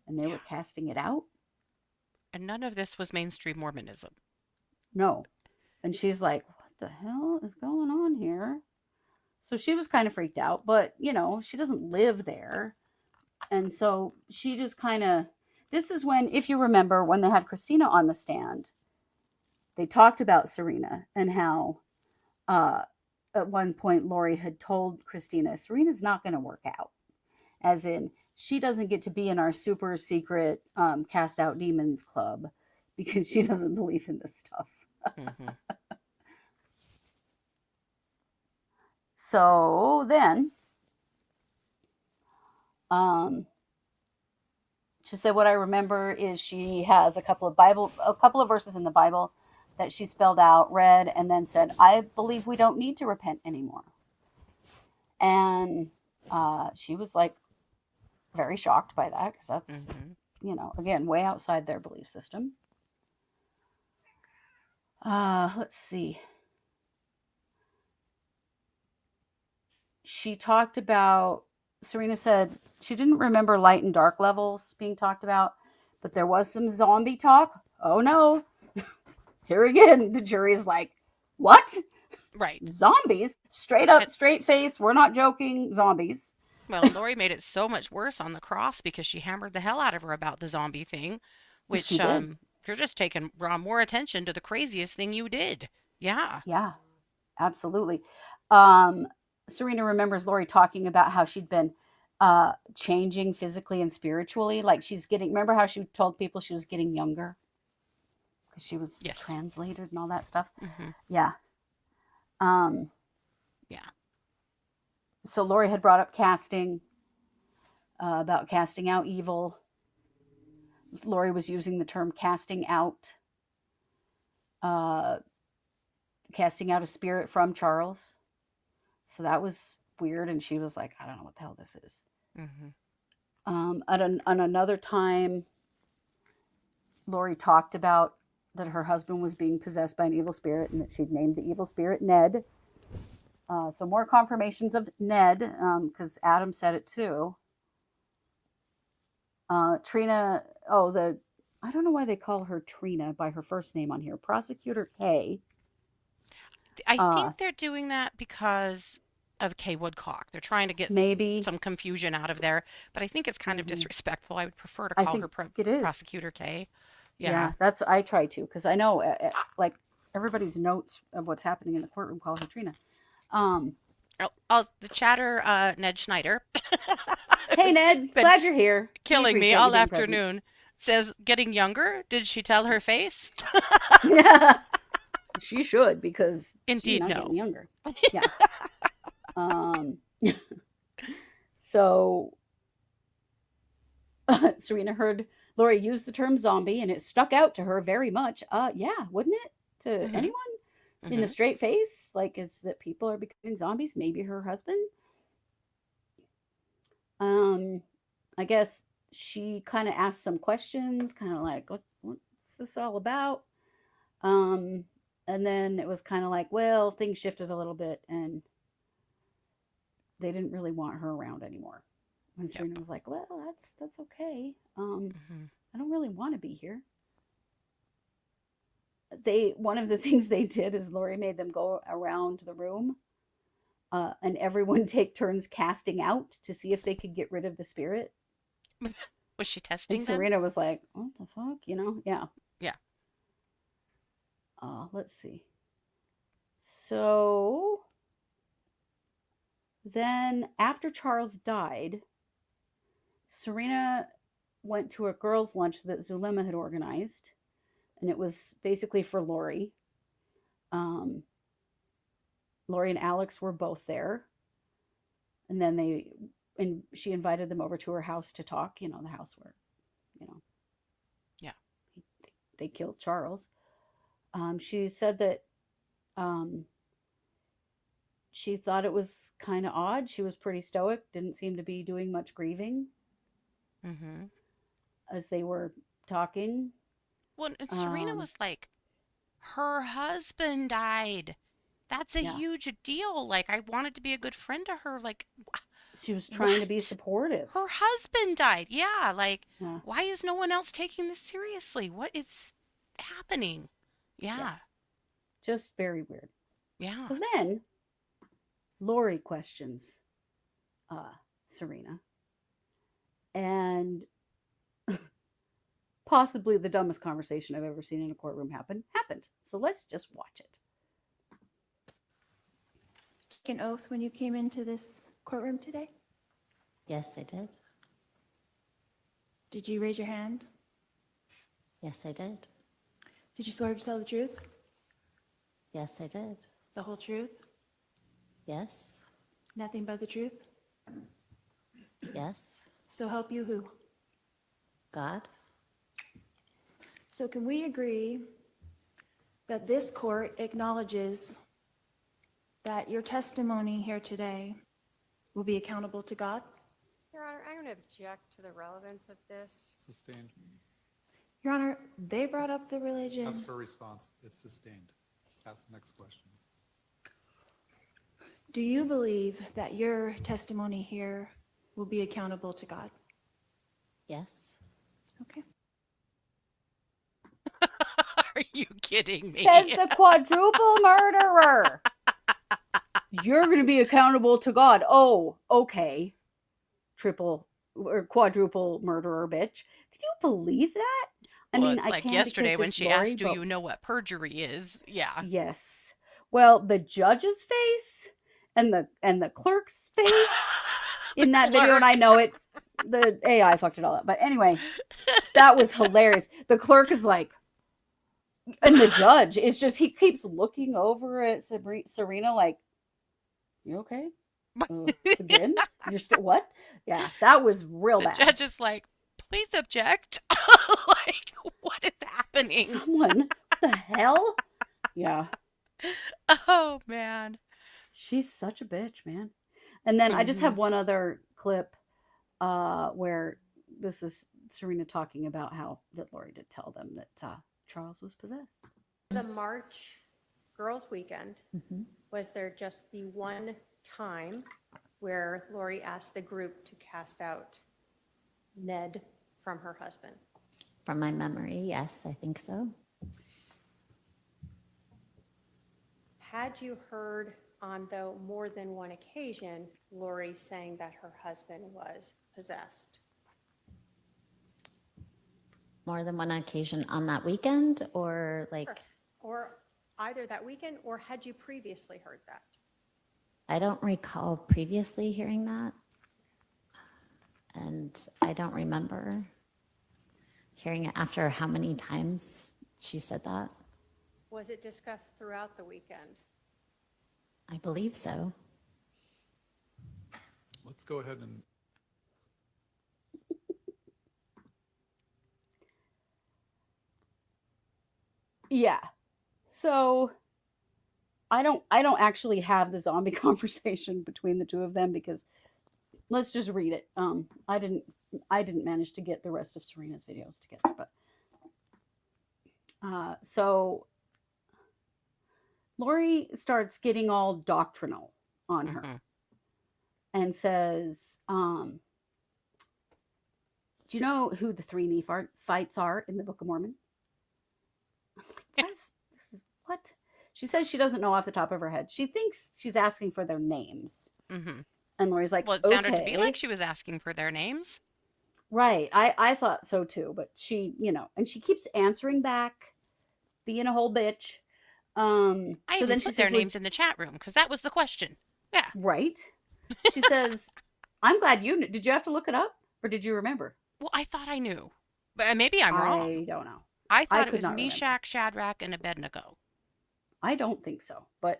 and they were casting it out. And none of this was mainstream Mormonism. No. And she's like, what the hell is going on here? So she was kind of freaked out, but she doesn't live there. And so she just kind of, this is when, if you remember, when they had Christina on the stand, they talked about Serena and how at one point Lori had told Christina, Serena's not going to work out. As in, she doesn't get to be in our super secret cast out demons club because she doesn't believe in this stuff. Mm-hmm. So then, she said, what I remember is she has a couple of verses in the Bible that she spelled out, read, and then said, I believe we don't need to repent anymore. And she was like very shocked by that, because that's, again, way outside their belief system. Let's see. She talked about, Serena said she didn't remember light and dark levels being talked about, but there was some zombie talk. Oh no. Here again, the jury's like, what? Right. Zombies? Straight up, straight face. We're not joking. Zombies. Well, Lori made it so much worse on the cross because she hammered the hell out of her about the zombie thing, which you're just drawing more attention to the craziest thing you did. Yeah. Yeah, absolutely. Serena remembers Lori talking about how she'd been changing physically and spiritually. Like remember how she told people she was getting younger? Because she was translated and all that stuff. Mm-hmm. Yeah. Yeah. So Lori had brought up casting, about casting out evil. Lori was using the term casting out. Casting out a spirit from Charles. So that was weird. And she was like, I don't know what the hell this is. Mm-hmm. On another time, Lori talked about that her husband was being possessed by an evil spirit and that she'd named the evil spirit Ned. So more confirmations of Ned, because Adam said it too. Trina, I don't know why they call her Trina by her first name on here. Prosecutor Kay. I think they're doing that because of Kay Woodcock. They're trying to get maybe some confusion out of there, but I think it's kind of disrespectful. I would prefer to call her Prosecutor Kay. Yeah, I try to, because I know like everybody's notes of what's happening in the courtroom call her Trina. The chatter, Ned Schneider. Hey Ned, glad you're here. Killing me all afternoon. Says getting younger. Did she tell her face? She should, because indeed she's not no. getting younger. Yeah. So Serena heard Lori use the term zombie, and it stuck out to her very much. Yeah, wouldn't it? To anyone in a straight face, like, is that people are becoming zombies? Maybe her husband. I guess she kind of asked some questions, kind of like, what's this all about? And then it was kind of like, well, things shifted a little bit, and they didn't really want her around anymore. And Serena was like, well, that's okay. I don't really want to be here. One of the things they did is Lori made them go around the room, and everyone take turns casting out to see if they could get rid of the spirit. Was she testing and them? Serena was like, what the fuck? Yeah. Yeah. Let's see. So then after Charles died, Serena went to a girls' lunch that Zulema had organized, and it was basically for Lori. Lori and Alex were both there. And then she invited them over to her house to talk, the house where, Yeah. they killed Charles. She said that she thought it was kind of odd. She was pretty stoic, didn't seem to be doing much grieving Mm-hmm. as they were talking. Well, and Serena was like, her husband died. That's a Yeah. huge deal. Like, I wanted to be a good friend to her. Like, She was trying to be what? supportive. Her husband died. Yeah. Like, Yeah. why is no one else taking this seriously? What is happening? Yeah. Just very weird. Yeah. So then Lori questions Serena, and possibly the dumbest conversation I've ever seen in a courtroom happened. So let's just watch it. Take an oath when you came into this courtroom today? Yes, I did. Did you raise your hand? Yes, I did. Did you swear to tell the truth? Yes, I did. The whole truth? Yes. Nothing but the truth? Yes. So help you who? God. So can we agree that this court acknowledges that your testimony here today will be accountable to God? Your Honor, I'm going to object to the relevance of this. Sustained. Your Honor, they brought up the religion. Ask for a response. It's sustained. Ask the next question. Do you believe that your testimony here will be accountable to God? Yes. Okay. Are you kidding me? Says the quadruple murderer. You're going to be accountable to God. Oh, okay. Triple or quadruple murderer, bitch. Could you believe that? Well, I it's like can't yesterday because when it's she Lori, asked, do but- you know what perjury is? Yeah. Yes. Well, the judge's face and the clerk's face in that video, and I know it, the AI fucked it all up. But anyway, that was hilarious. The clerk is like, and the judge is just, he keeps looking over at Serena like, you okay? Again? You're still, what? Yeah, that was real The bad. judge is like, please object. Like, what is happening? Someone, what the hell? Yeah. Oh, man. She's such a bitch, man. And then I just have one other clip where this is Serena talking about how that Lori did tell them that Charles was possessed. The March Girls Weekend, was there just the one time where Lori asked the group to cast out Ned from her husband? From my memory, yes, I think so. Had you heard on, though, more than one occasion, Lori saying that her husband was possessed? More than one occasion on that weekend, or like, Or either that weekend, or had you previously heard that? I don't recall previously hearing that. And I don't remember hearing it after how many times she said that. Was it discussed throughout the weekend? I believe so. Let's go ahead and Yeah. So I don't actually have the zombie conversation between the two of them because let's just read it. I didn't manage to get the rest of Serena's videos together, but so Lori starts getting all doctrinal on her and says, do you know who the three Nephites are in the Book of Mormon? I'm like, this is what? She says she doesn't know off the top of her head. She thinks she's asking for their names. And Lori's like, Well, it sounded to okay. me like she was asking for their names. Right. I thought so too, but she, and she keeps answering back, being a whole bitch. I so even then she put their says, names in the chat room because that was the question. Yeah. right. She says, I'm glad you knew. Did you have to look it up or did you remember? Well, I thought I knew, but maybe I'm wrong. I don't know. I thought it could was not remember. Meshach, Shadrach, and Abednego. I don't think so, but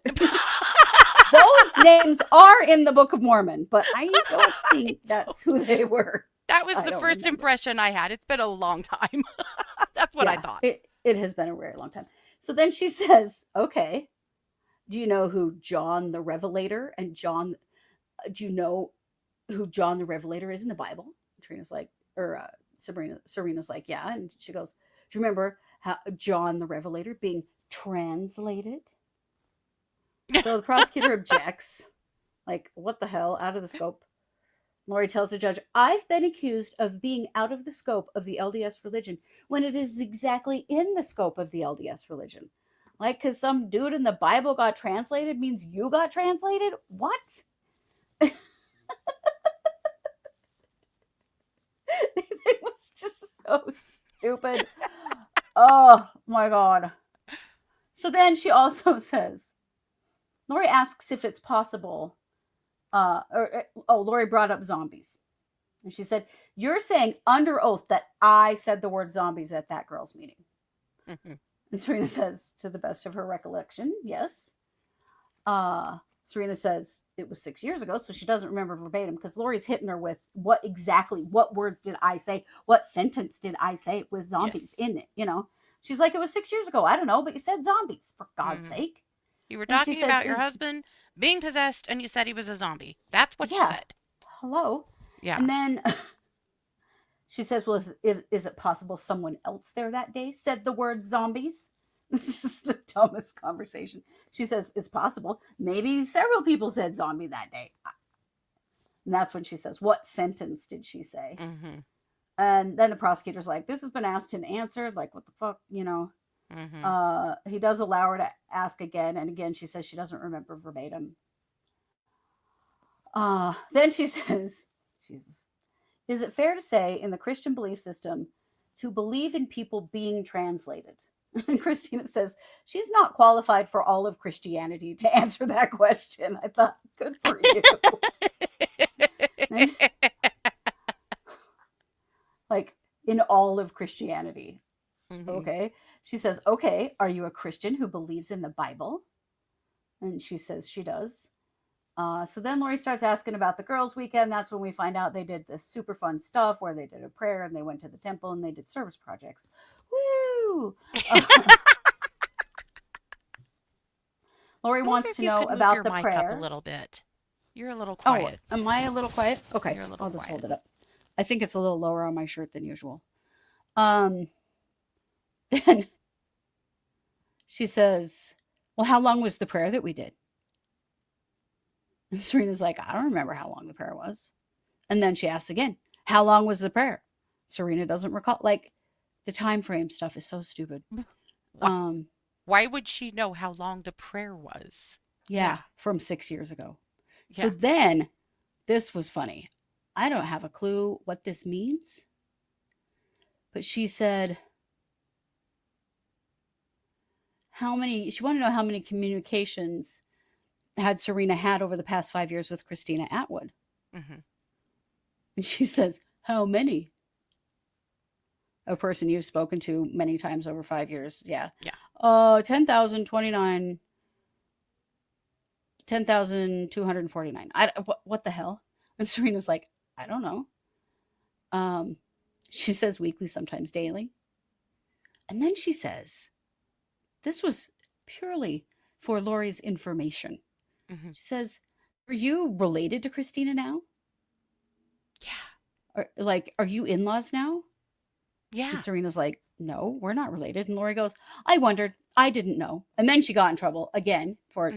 Those names are in the Book of Mormon, but I don't think that's who they were. That was I the don't first remember. impression I had. It's been a long time. That's what I Yeah, thought. It has been a very long time. So then she says, okay, do you know who John the Revelator and do you know who John the Revelator is in the Bible? Trina's like, or Serena's like, yeah. And she goes, do you remember how John the Revelator being translated? So the prosecutor objects, like, what the hell, out of the scope. Lori tells the judge, I've been accused of being out of the scope of the LDS religion when it is exactly in the scope of the LDS religion. Like, because some dude in the Bible got translated means you got translated? What? It was just so stupid. Oh my God. So then she also says, Lori asks if it's possible. Lori brought up zombies. And she said, you're saying under oath that I said the word zombies at that girl's meeting. Mm-hmm. And Serena says, to the best of her recollection, yes. Serena says it was 6 years ago, so she doesn't remember verbatim because Lori's hitting her with what words did I say? What sentence did I say with zombies in it? You know, she's like, it was 6 years ago. I don't know, but you said zombies, for God's sake. You were And she talking says, about your husband being possessed and you said he was a zombie. That's what you said. Hello. Yeah. And then she says, well, is it possible someone else there that day said the word zombies? This is the dumbest conversation. She says, it's possible. Maybe several people said zombie that day. And that's when she says, what sentence did she say? Mm-hmm. And then the prosecutor's like, this has been asked and answered. Like, what the fuck, you know? Mm-hmm. He does allow her to ask again. And again, she says she doesn't remember verbatim. Then she says, Jesus, is it fair to say in the Christian belief system to believe in people being translated? And Christina says she's not qualified for all of Christianity to answer that question. I thought, good for you. Like, in all of Christianity. Mm-hmm. Okay. She says, okay, are you a Christian who believes in the Bible? And she says she does. So then Lori starts asking about the girls' weekend. That's when we find out they did this super fun stuff where they did a prayer and they went to the temple and they did service projects. Woo! Lori wants to know about the prayer. Up a little bit. You're a little quiet. Oh, am I a little quiet? Okay, You're a little I'll just quiet. hold it up. I think it's a little lower on my shirt than usual. Then she says, well, how long was the prayer that we did? And Serena's like, I don't remember how long the prayer was. And then she asks again, how long was the prayer? Serena doesn't recall. Like, the time frame stuff is so stupid. Why would she know how long the prayer was? Yeah, from 6 years ago. Yeah. So then, this was funny. I don't have a clue what this means. But she said, she wanted to know how many communications had Serena had over the past 5 years with Christina Atwood. Mm-hmm. And she says, how many? A person you've spoken to many times over 5 years. Yeah. 10,029. 10,249. What the hell? And Serena's like, I don't know. She says weekly, sometimes daily. And then she says, this was purely for Lori's information. Mm-hmm. She says, are you related to Christina now? Yeah. Are you in-laws now? Yeah. And Serena's like, no, we're not related. And Lori goes, I wondered. I didn't know. And then she got in trouble again for,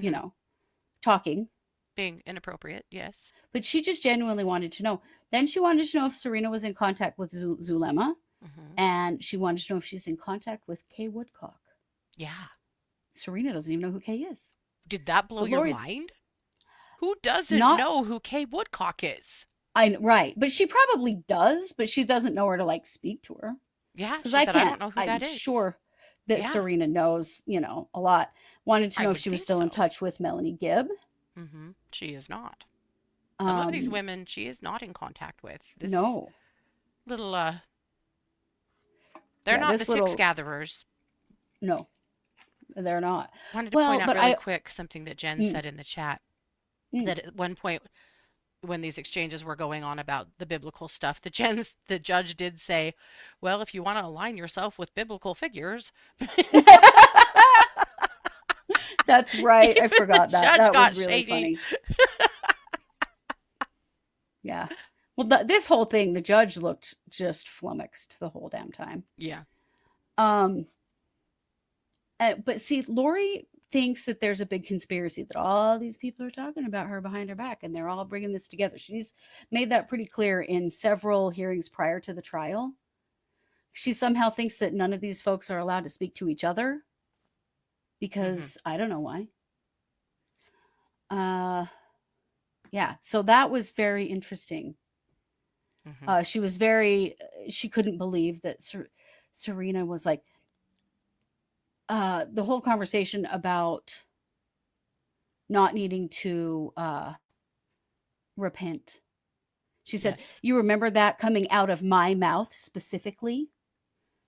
talking. Being inappropriate, yes. But she just genuinely wanted to know. Then she wanted to know if Serena was in contact with Zulema. Mm-hmm. And she wanted to know if she's in contact with Kay Woodcock. Yeah. Serena doesn't even know who Kay is. Did that blow your mind? Who doesn't know who Kay Woodcock is? Right. But she probably does, but she doesn't know where to speak to her. Yeah. Because I don't know who that is. I'm sure that Serena knows, a lot. Wanted to know if she was still in touch with Melanie Gibb. Mm-hmm. She is not. Some of these women she is not in contact with. No. Little, they're not the six gatherers. No, they're not. I wanted to point out really quick something that Jen said in the chat. that at one point when these exchanges were going on about the biblical stuff, the judge did say, well, if you want to align yourself with biblical figures. That's right. I Even forgot the that. judge That got was really shady. funny. Yeah. Well, this whole thing, the judge looked just flummoxed the whole damn time. Yeah. But see, Lori thinks that there's a big conspiracy, that all these people are talking about her behind her back, and they're all bringing this together. She's made that pretty clear in several hearings prior to the trial. She somehow thinks that none of these folks are allowed to speak to each other because I don't know why. Yeah, so that was very interesting. She couldn't believe that Serena was like, the whole conversation about not needing to repent. She said, Yes. you remember that coming out of my mouth specifically?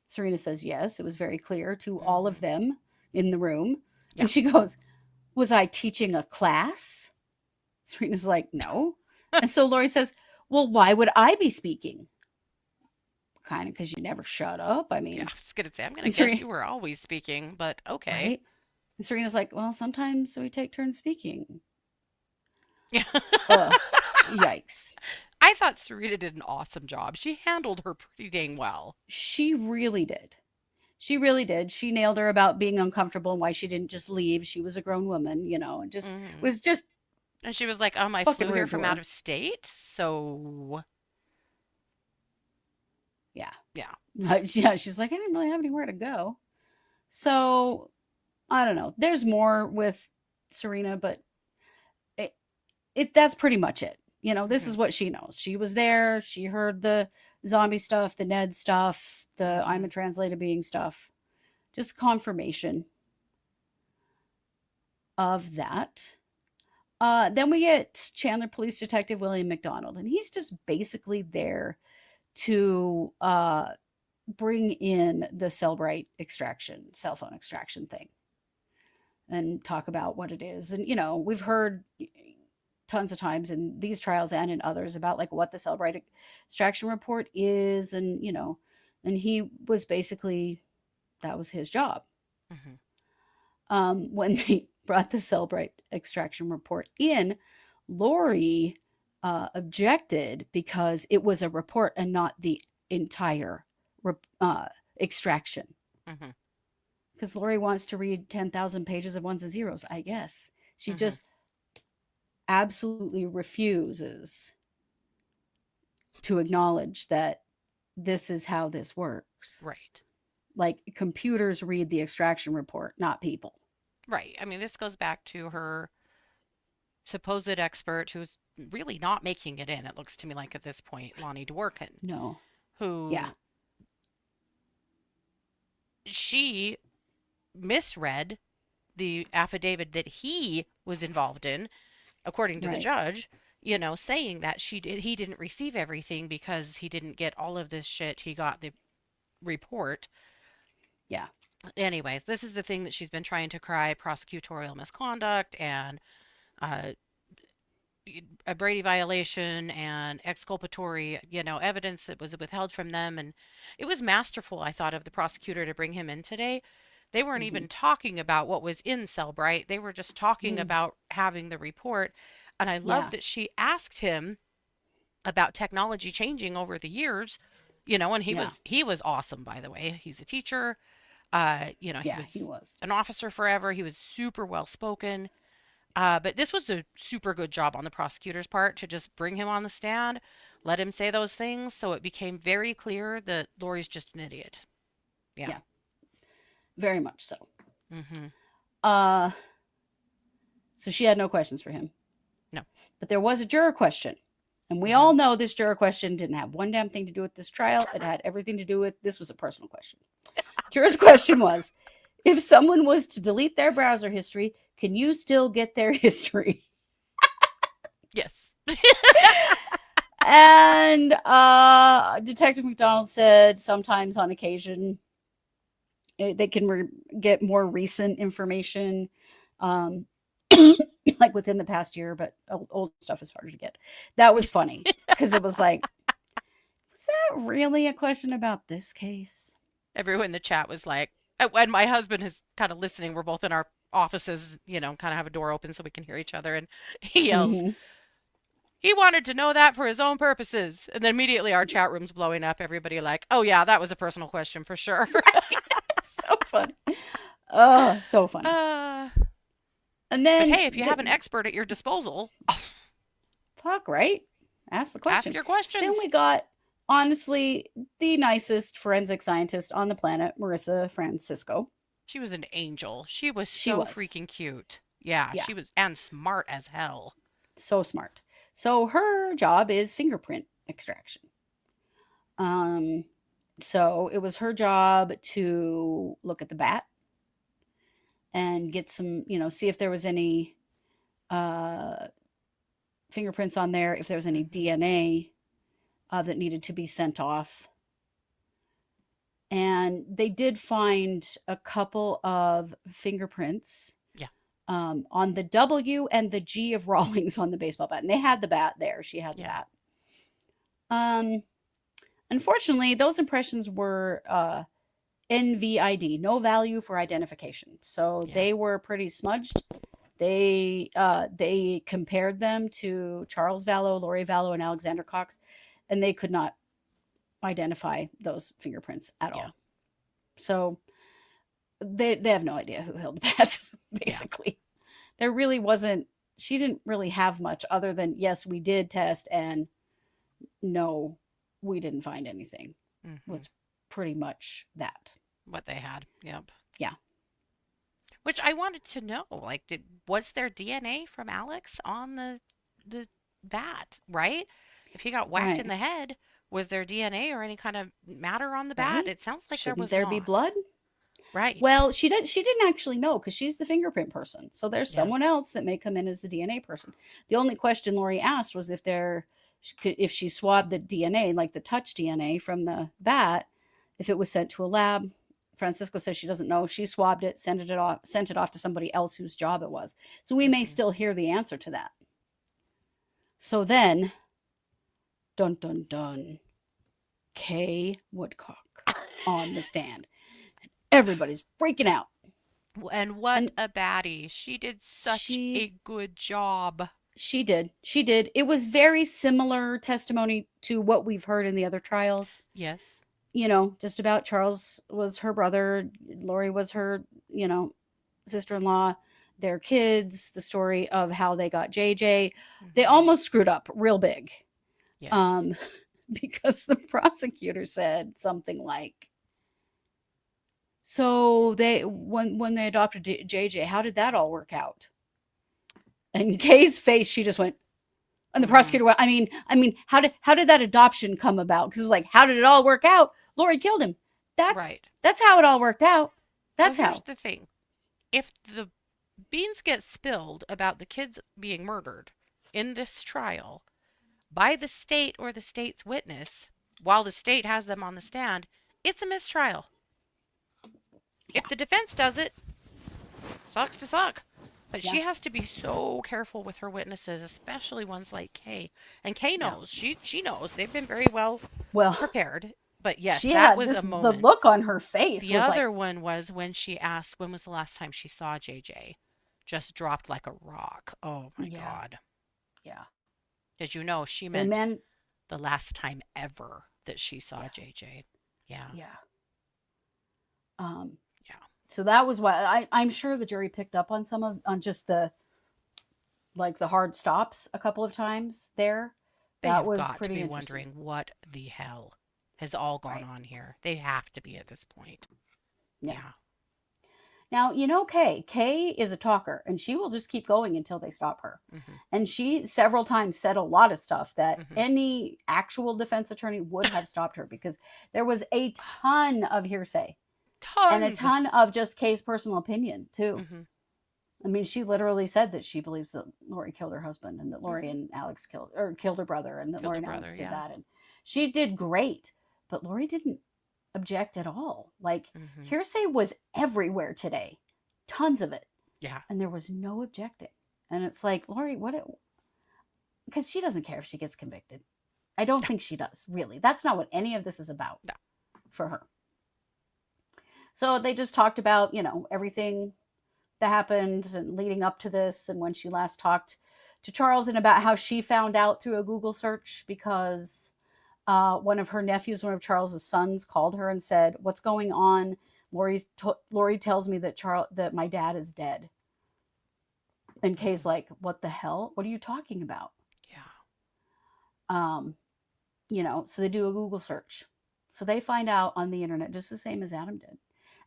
Serena says, yes, it was very clear to all of them in the room. Yeah. And she goes, was I teaching a class? Serena's like, no. And so Lori says, well, why would I be speaking? Kind of because you never shut up. I mean, Yeah, I was going to say, I'm going And to guess Serena- you were always speaking, but okay. right? And Serena's like, well, sometimes we take turns speaking. Yeah. Yikes. I thought Serena did an awesome job. She handled her pretty dang well. She really did. She really did. She nailed her about being uncomfortable and why she didn't just leave. She was a grown woman, and just was just And she was like, I fucking flew here rude from to her. out of state, so yeah. yeah. Yeah, she's like, I didn't really have anywhere to go. So I don't know. There's more with Serena, but that's pretty much it. This is what she knows. She was there. She heard the zombie stuff, the Ned stuff, the I'm a translated being stuff. Just confirmation of that. Then we get Chandler Police Detective William McDonald, and he's just basically there to bring in the cell phone extraction thing, and talk about what it is. And, we've heard tons of times in these trials and in others about like what the Cellbrite extraction report is. And, and he was basically, that was his job. When they brought the Cellbrite extraction report in, Lori objected because it was a report and not the entire extraction. Because Lori wants to read 10,000 pages of ones and zeros, I guess. She just absolutely refuses to acknowledge that this is how this works. Right. Like, computers read the extraction report, not people. Right. I mean, this goes back to her supposed expert who's really not making it in, it looks to me like at this point, Lonnie Dworkin. No. Who Yeah. She misread the affidavit that he was involved in, according to the Right. judge, saying that he didn't receive everything because he didn't get all of this shit. He got the report. Yeah. Anyways, this is the thing that she's been trying to cry: prosecutorial misconduct and a Brady violation and exculpatory, evidence that was withheld from them. And it was masterful, I thought, of the prosecutor to bring him in today. They weren't even talking about what was in Cellbrite. They were just talking about having the report. And I love that she asked him about technology changing over the years, and he was awesome, by the way. He's a teacher. He was an officer forever. He was super well spoken. But this was a super good job on the prosecutor's part to just bring him on the stand, let him say those things, so it became very clear that Lori's just an idiot. Yeah. Very much so. So she had no questions for him. No. But there was a juror question. And we all know this juror question didn't have one damn thing to do with this trial. It had everything to do with, this was a personal question. Juror's question was, if someone was to delete their browser history, can you still get their history? Yes. And Detective McDonald said sometimes on occasion they can get more recent information. like within the past year, but old stuff is harder to get. That was funny because it was like, was that really a question about this case? Everyone in the chat was like, and my husband is kind of listening. We're both in our offices, kind of have a door open so we can hear each other. And he yells, Mhm. he wanted to know that for his own purposes. And then immediately our chat room's blowing up. Everybody like, oh yeah, that was a personal question for sure. So funny. Oh, so funny. And But then, hey, if you have an expert at your disposal, fuck, right? Ask the question. ask your questions. Then we got, honestly, the nicest forensic scientist on the planet, Marissa Francisco. She was an angel. She was She so was. freaking cute. Yeah, Yeah. she was, and smart as hell. So smart. So her job is fingerprint extraction. So it was her job to look at the bat and get some, see if there was any fingerprints on there, if there was any DNA that needed to be sent off. And they did find a couple of fingerprints. Yeah. On the W and the G of Rawlings on the baseball bat. And they had the bat there. She had the Yeah. bat. Unfortunately, those impressions were NVID, no value for identification. So Yeah. they were pretty smudged. They compared them to Charles Vallow, Lori Vallow, and Alexander Cox, and they could not identify those fingerprints at Yeah. all. So they have no idea who held the bats, basically. There really wasn't, she didn't really have much other than, yes, we did test, and no, we didn't find anything. Mhm. Was pretty much that. What they had. Yep. Yeah. Which I wanted to know, like, was there DNA from Alex on the bat, right? If he got whacked in Right. the head, was there DNA or any kind of matter on the bat? Right. It sounds like Shouldn't there was there be not. blood? Right. Well, she didn't actually know because she's the fingerprint person. So there's Yeah. someone else that may come in as the DNA person. The only question Lori asked was if she swabbed the DNA, like the touch DNA from the bat, if it was sent to a lab. Francisco says she doesn't know. She swabbed it, sent it off to somebody else whose job it was. So we may Mhm. still hear the answer to that. So then, dun dun dun, Kay Woodcock on the stand. Everybody's freaking out. And what And a baddie. She did such a good job. She did. It was very similar testimony to what we've heard in the other trials. Yes. Just about Charles was her brother, Lori was her, sister-in-law, their kids, the story of how they got JJ. They Mhm. almost screwed up real big. Yes. Because the prosecutor said something like, so when they adopted JJ, how did that all work out? And Kay's face, she just went, and the Mhm. prosecutor went, I mean, how did that adoption come about? Because it was like, how did it all work out? Lori killed him. Right. That's how it all worked out. That's Well, how. here's the thing. If the beans get spilled about the kids being murdered in this trial by the state or the state's witness, while the state has them on the stand, it's a mistrial. If the defense does it, sucks to suck. But she has to be so careful with her witnesses, especially ones like Kay. And Kay knows. She knows. They've been very well prepared. But yes, she that had was a the moment. look on her face. The was other like, one was when she asked, when was the last time she saw JJ? Just dropped like a rock. Oh my God. Yeah. Did you know she The meant man, the last time ever that she saw JJ? Yeah. yeah. Yeah. So that was why I'm sure the jury picked up on on just the hard stops a couple of times there. They That have was got to pretty be interesting. wondering what the hell has all gone on here. They have to be at this point. Yeah. Now, Kay is a talker, and she will just keep going until they stop her. Mhm. And she several times said a lot of stuff that Mhm. any actual defense attorney would have stopped her, because there was a ton of hearsay and a Tons. ton of just Kay's personal opinion too. Mhm. I mean, she literally said that she believes that Lori killed her husband, and that Lori and Alex killed her brother, and that Killed Lori her and Alex brother, did yeah. that. And she did great, but Lori didn't object at all. Like, Mhm. hearsay was everywhere today. Tons of it. Yeah. And there was no objecting. And it's like, Lori, because she doesn't care if she gets convicted. I don't No. think she does, really. That's not what any of this is about No. for her. So they just talked about, everything that happened and leading up to this, and when she last talked to Charles, and about how she found out through a Google search because one of her nephews, one of Charles's sons, called her and said, "What's going on? Lori tells me that my dad is dead." And Kay's like, "What the hell? What are you talking about?" Yeah. So they do a Google search. So they find out on the internet just the same as Adam did.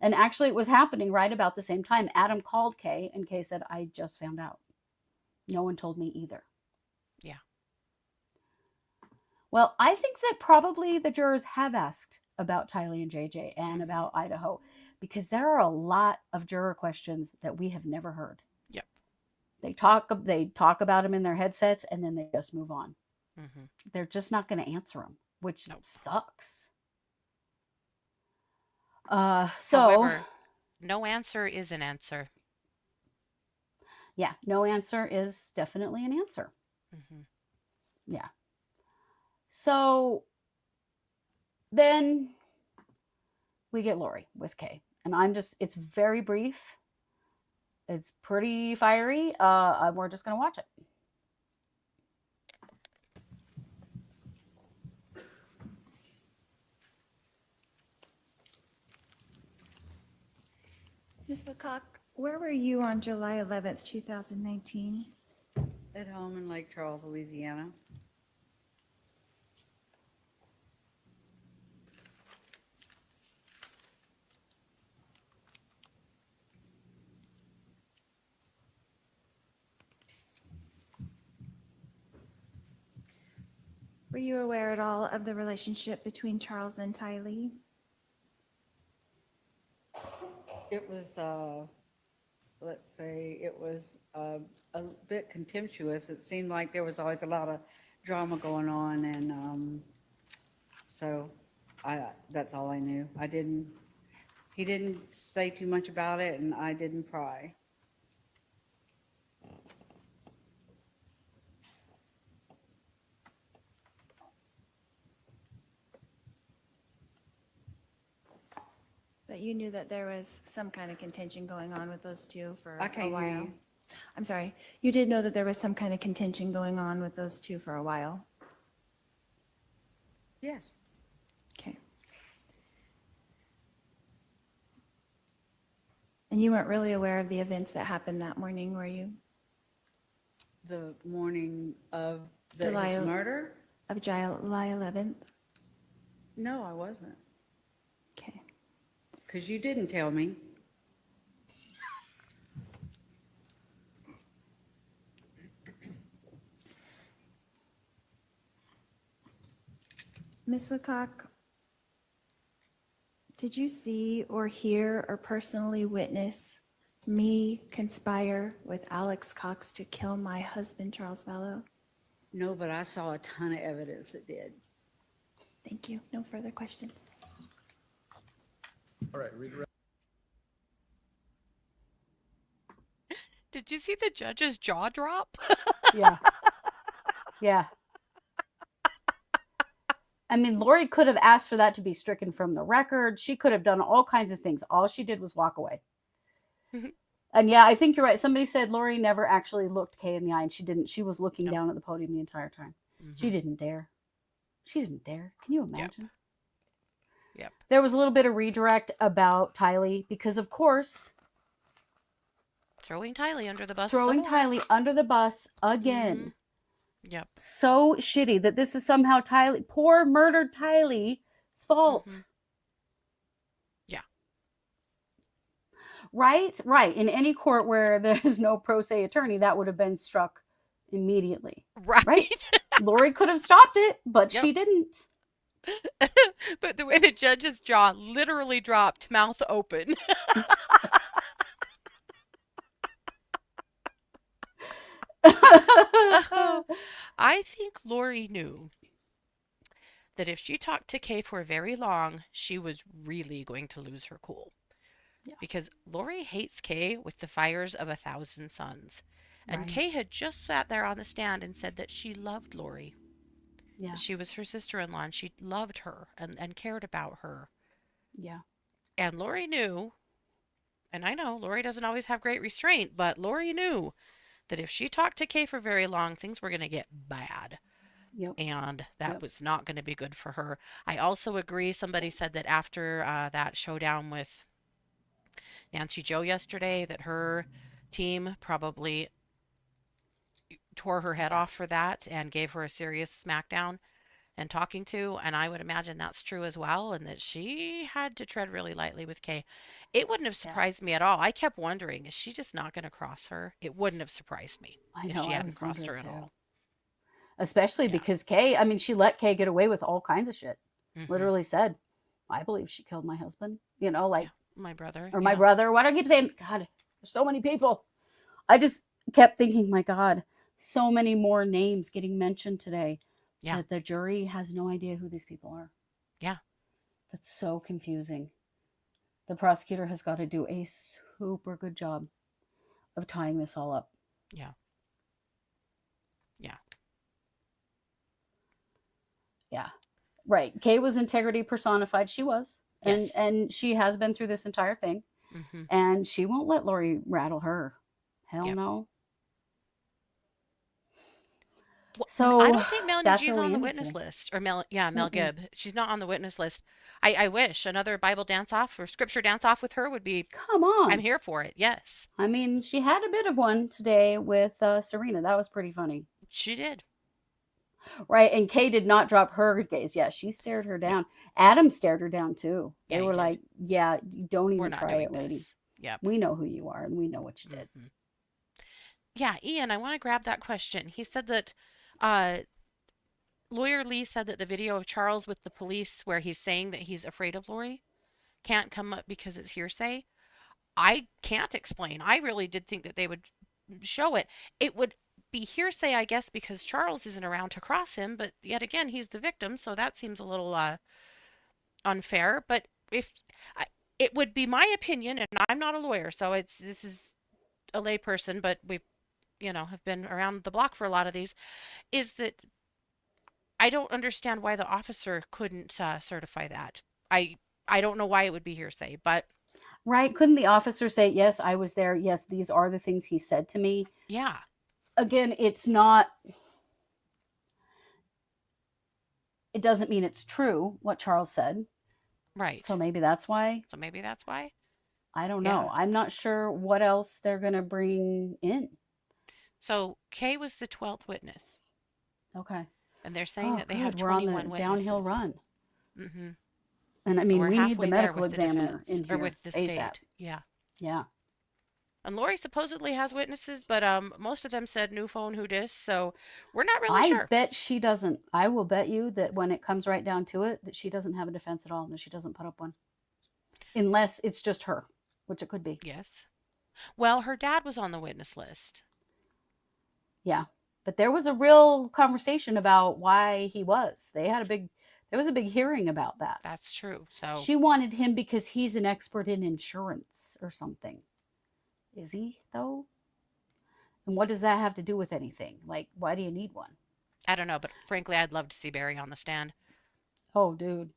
And actually, it was happening right about the same time. Adam called Kay, and Kay said, "I just found out. No one told me either." Yeah. Well, I think that probably the jurors have asked about Tylee and JJ and about Idaho, because there are a lot of juror questions that we have never heard. Yep. They talk about them in their headsets, and then they just move on. Mm-hmm. They're just not going to answer them, which sucks. However, no answer is an answer. Yeah, no answer is definitely an answer. Mm-hmm. Yeah. So then we get Lori with Kay, and it's very brief. It's pretty fiery. We're just going to watch it. Ms. Woodcock, where were you on July 11th, 2019? At home in Lake Charles, Louisiana. Were you aware at all of the relationship between Charles and Tylee? It was, let's say, it was a bit contemptuous. It seemed like there was always a lot of drama going on, and so that's all I knew. He didn't say too much about it, and I didn't pry. But you knew that there was some kind of contention going on with those two for I a can't while. hear you. I'm sorry. You did know that there was some kind of contention going on with those two for a while. Yes. Okay. And you weren't really aware of the events that happened that morning, were you? The morning of July his murder? Of July 11th? No, I wasn't. Okay. Because you didn't tell me. Ms. Woodcock, did you see or hear or personally witness me conspire with Alex Cox to kill my husband, Charles Vallow? No, but I saw a ton of evidence that did. Thank you. No further questions. All right, redirect. Did you see the judge's jaw drop? Yeah. Yeah. I mean, Lori could have asked for that to be stricken from the record. She could have done all kinds of things. All she did was walk away. And yeah, I think you're right. Somebody said Lori never actually looked Kay in the eye, and she didn't. She was looking down at the podium the entire time. She didn't dare. She didn't dare. Can you imagine? Yep. There was a little bit of redirect about Tylee because, of course, Throwing Tylee under the bus. throwing some more. Tylee under the bus again. Yep. So shitty that this is somehow poor murdered Tylee's fault. Yeah. Right? Right. In any court where there's no pro se attorney, that would have been struck immediately. Right. Lori could have stopped it, but Yep. she didn't. But the way the judge's jaw literally dropped, mouth open. I think Lori knew that if she talked to Kay for very long, she was really going to lose her cool. because Lori hates Kay with the fires of 1,000 suns. And Right. Kay had just sat there on the stand and said that she loved Lori. Yeah. She was her sister-in-law and she loved her and cared about her. Yeah. And Lori knew, and I know Lori doesn't always have great restraint, but Lori knew that if she talked to Kay for very long, things were going to get bad. Yep. And that Yep. was not going to be good for her. I also agree. Somebody said that after that showdown with Nancy Joe yesterday, that her team probably tore her head off for that and gave her a serious smackdown and talking to. And I would imagine that's true as well. And that she had to tread really lightly with Kay. It wouldn't have surprised me at all. I kept wondering, is she just not going to cross her? It wouldn't have surprised me I if know. she I hadn't was crossed her wondering at too. all. Especially Yeah. because Kay, I mean, she let Kay get away with all kinds of shit. Mhm. Literally said, I believe she killed my husband. You know, like, My brother. or my yeah. brother. Why do I keep saying, God, there's so many people. I just kept thinking, my God, so many more names getting mentioned today Yeah. that the jury has no idea who these people are. Yeah. That's so confusing. The prosecutor has got to do a super good job of tying this all up. Yeah. Yeah. Yeah. Right. Kay was integrity personified. She was. Yes. And she has been through this entire thing. Mm-hmm. And she won't let Lori rattle her. Hell Yep. no. Well, So I don't think Melanie that's G's where we on the ended witness today. list. Or Mel Mm-mm. Gibb. She's not on the witness list. I wish another Bible dance off or scripture dance off with her would be, Come on. I'm here for it. Yes. I mean, she had a bit of one today with Serena. That was pretty funny. She did. Right. And Kay did not drop her gaze. Yeah, she stared her Yeah. down. Adam stared her down too. They Yeah, he were did. like, yeah, you don't We're even not try doing it, lady. this. Yep. We know who you are and we know what you did. Mhm. Yeah, Ian, I want to grab that question. He said that Lawyer Lee said that the video of Charles with the police where he's saying that he's afraid of Lori can't come up because it's hearsay. I can't explain. I really did think that they would show it. It would be hearsay, I guess, because Charles isn't around to cross him, but yet again, he's the victim, so that seems a little unfair. But if I, it would be my opinion, and I'm not a lawyer, so this is a layperson, but we, have been around the block for a lot of these, is that I don't understand why the officer couldn't certify that. I don't know why it would be hearsay, but Right. Couldn't the officer say, yes, I was there. Yes, these are the things he said to me. yeah, Again, it doesn't mean it's true what Charles said. right. So maybe that's why. So maybe that's why. I don't Yeah. know. I'm not sure what else they're going to bring in. So Kay was the 12th witness, Okay. and they're saying that they have We're on 21 the witnesses. downhill run. Mm-hmm. And I So mean, we're we need the halfway there medical with the examiner defense, in or here with the ASAP. state. Yeah. Yeah. And Lori supposedly has witnesses, but most of them said new phone, who dis, so we're not really I sure. bet she doesn't. I will bet you that when it comes right down to it, that she doesn't have a defense at all, and that she doesn't put up one. Unless it's just her, which it could be. Yes. Well, her dad was on the witness list. Yeah. But there was a real conversation about why he was. There was a big hearing about that. That's true. So She wanted him because he's an expert in insurance or something. Is he, though? And what does that have to do with anything? Like, why do you need one? I don't know, but frankly, I'd love to see Barry on the stand. Oh, dude.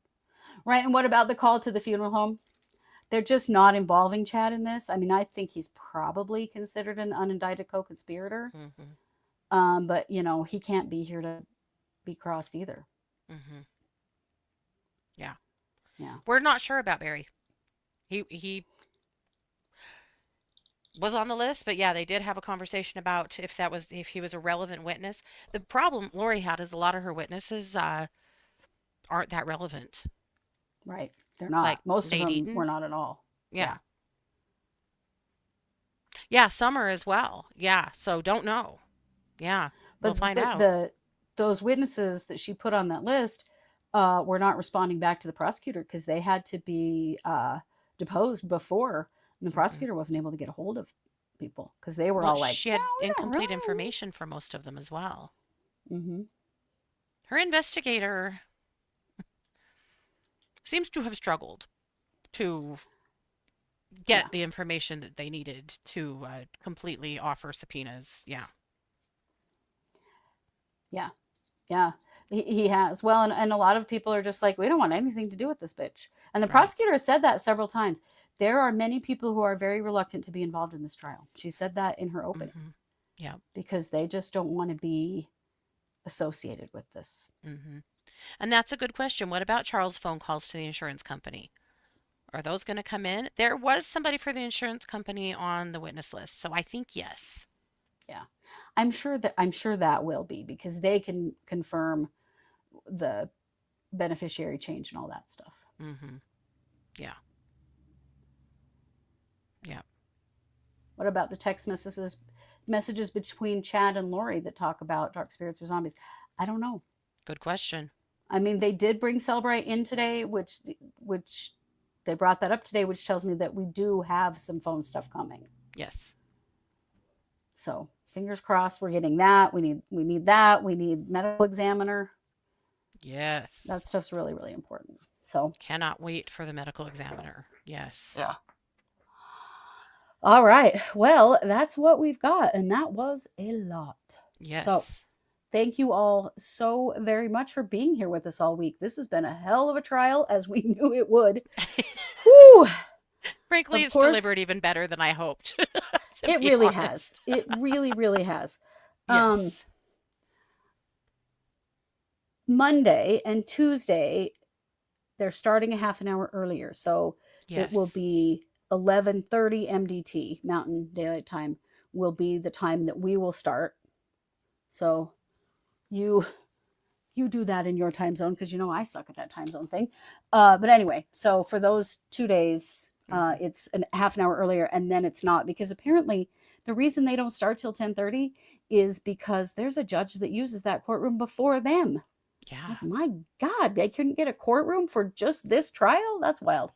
Right. And what about the call to the funeral home? They're just not involving Chad in this. I mean, I think he's probably considered an unindicted co-conspirator. Mm-hmm. But, he can't be here to be crossed either. Mm-hmm. Yeah. Yeah. We're not sure about Barry. He was on the list, but yeah, they did have a conversation about if he was a relevant witness. The problem Lori had is a lot of her witnesses aren't that relevant. Right. They're not. Like Most Nate of them Eaton? were not at all. Yeah. Yeah, Summer as well. Yeah, so don't know. Yeah, we'll find out. Those witnesses that she put on that list were not responding back to the prosecutor because they had to be deposed before, and the prosecutor wasn't able to get a hold of people because they were all like, she had "No, we don't incomplete really." information for most of them as well. Mm-hmm. Her investigator seems to have struggled to get the information that they needed to completely offer subpoenas. Yeah. Yeah, he has. Well, and a lot of people are just like, we don't want anything to do with this bitch. And the prosecutor has said that several times. There are many people who are very reluctant to be involved in this trial. She said that in her opening. Mm-hmm. Yeah. Because they just don't want to be associated with this. Mm-hmm. And that's a good question. What about Charles' phone calls to the insurance company? Are those going to come in? There was somebody for the insurance company on the witness list, so I think yes. Yeah. I'm sure that will be, because they can confirm the beneficiary change and all that stuff. Mm-hmm. Yeah. Yeah. What about the text messages between Chad and Lori that talk about dark spirits or zombies? I don't know. Good question. I mean, they did bring Celebrite in today, which they brought that up today, which tells me that we do have some phone stuff coming. Yes. So fingers crossed we're getting that. We need that. We need medical examiner. Yes. That stuff's really, really important. So cannot wait for the medical examiner. Yes. Yeah. All right. Well, that's what we've got. And that was a lot. Yes. So thank you all so very much for being here with us all week. This has been a hell of a trial, as we knew it would. Whew. Frankly, Of it's course, delivered even better than I hoped. It really has. It really, really has. Yes. Monday and Tuesday, they're starting a half an hour earlier. So Yes. it will be 11:30 MDT, Mountain Daylight Time, will be the time that we will start. So you do that in your time zone, because you know I suck at that time zone thing. But anyway, so for those 2 days, it's a half an hour earlier, and then it's not, because apparently the reason they don't start till 10:30 is because there's a judge that uses that courtroom before them. Yeah. Oh my God, they couldn't get a courtroom for just this trial? That's wild.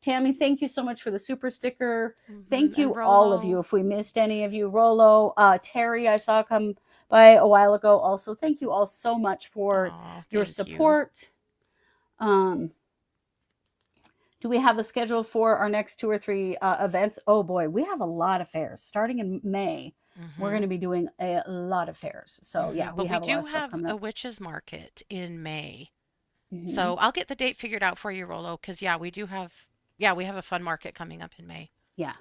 Tammy, thank you so much for the super sticker. Thank you, all of you. If we missed any of you, Rolo, Terry, I saw come by a while ago. Also, thank you all so much for your support. Do we have a schedule for our next 2 or 3 events? Oh boy, we have a lot of fairs starting in May. We're going to be doing a lot of fairs. So yeah, but we have do a lot of stuff have coming a up. witches market in May. Mhm. So I'll get the date figured out for you, Rolo, because we have a fun market coming up in May. Yeah,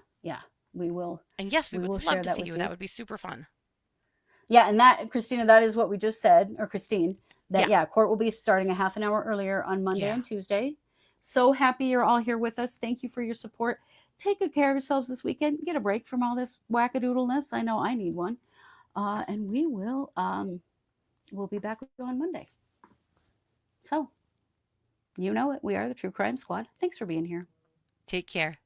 we will. And yes, we will would share love to that see with you. you. That would be super fun. Yeah, and that, Christina, that is what we just said, or Christine, that court will be starting a half an hour earlier on Monday and Tuesday. So happy you're all here with us. Thank you for your support. Take good care of yourselves this weekend. Get a break from all this wackadoodleness. I know I need one. And we will we'll be back with you on Monday. So, you know it. We are the True Crime Squad. Thanks for being here. Take care.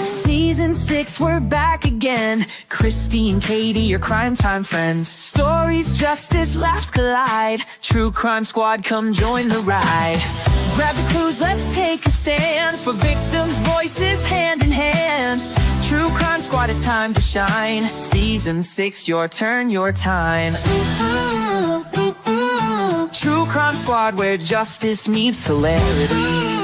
Season 6, we're back again. Kristi and Katie, your crime time friends. Stories, justice, laughs collide. True Crime Squad, come join the ride. Grab the clues, let's take a stand. For victims' voices, hand in hand. True Crime Squad, it's time to shine. Season 6, your turn, your time. True Crime Squad, where justice meets hilarity.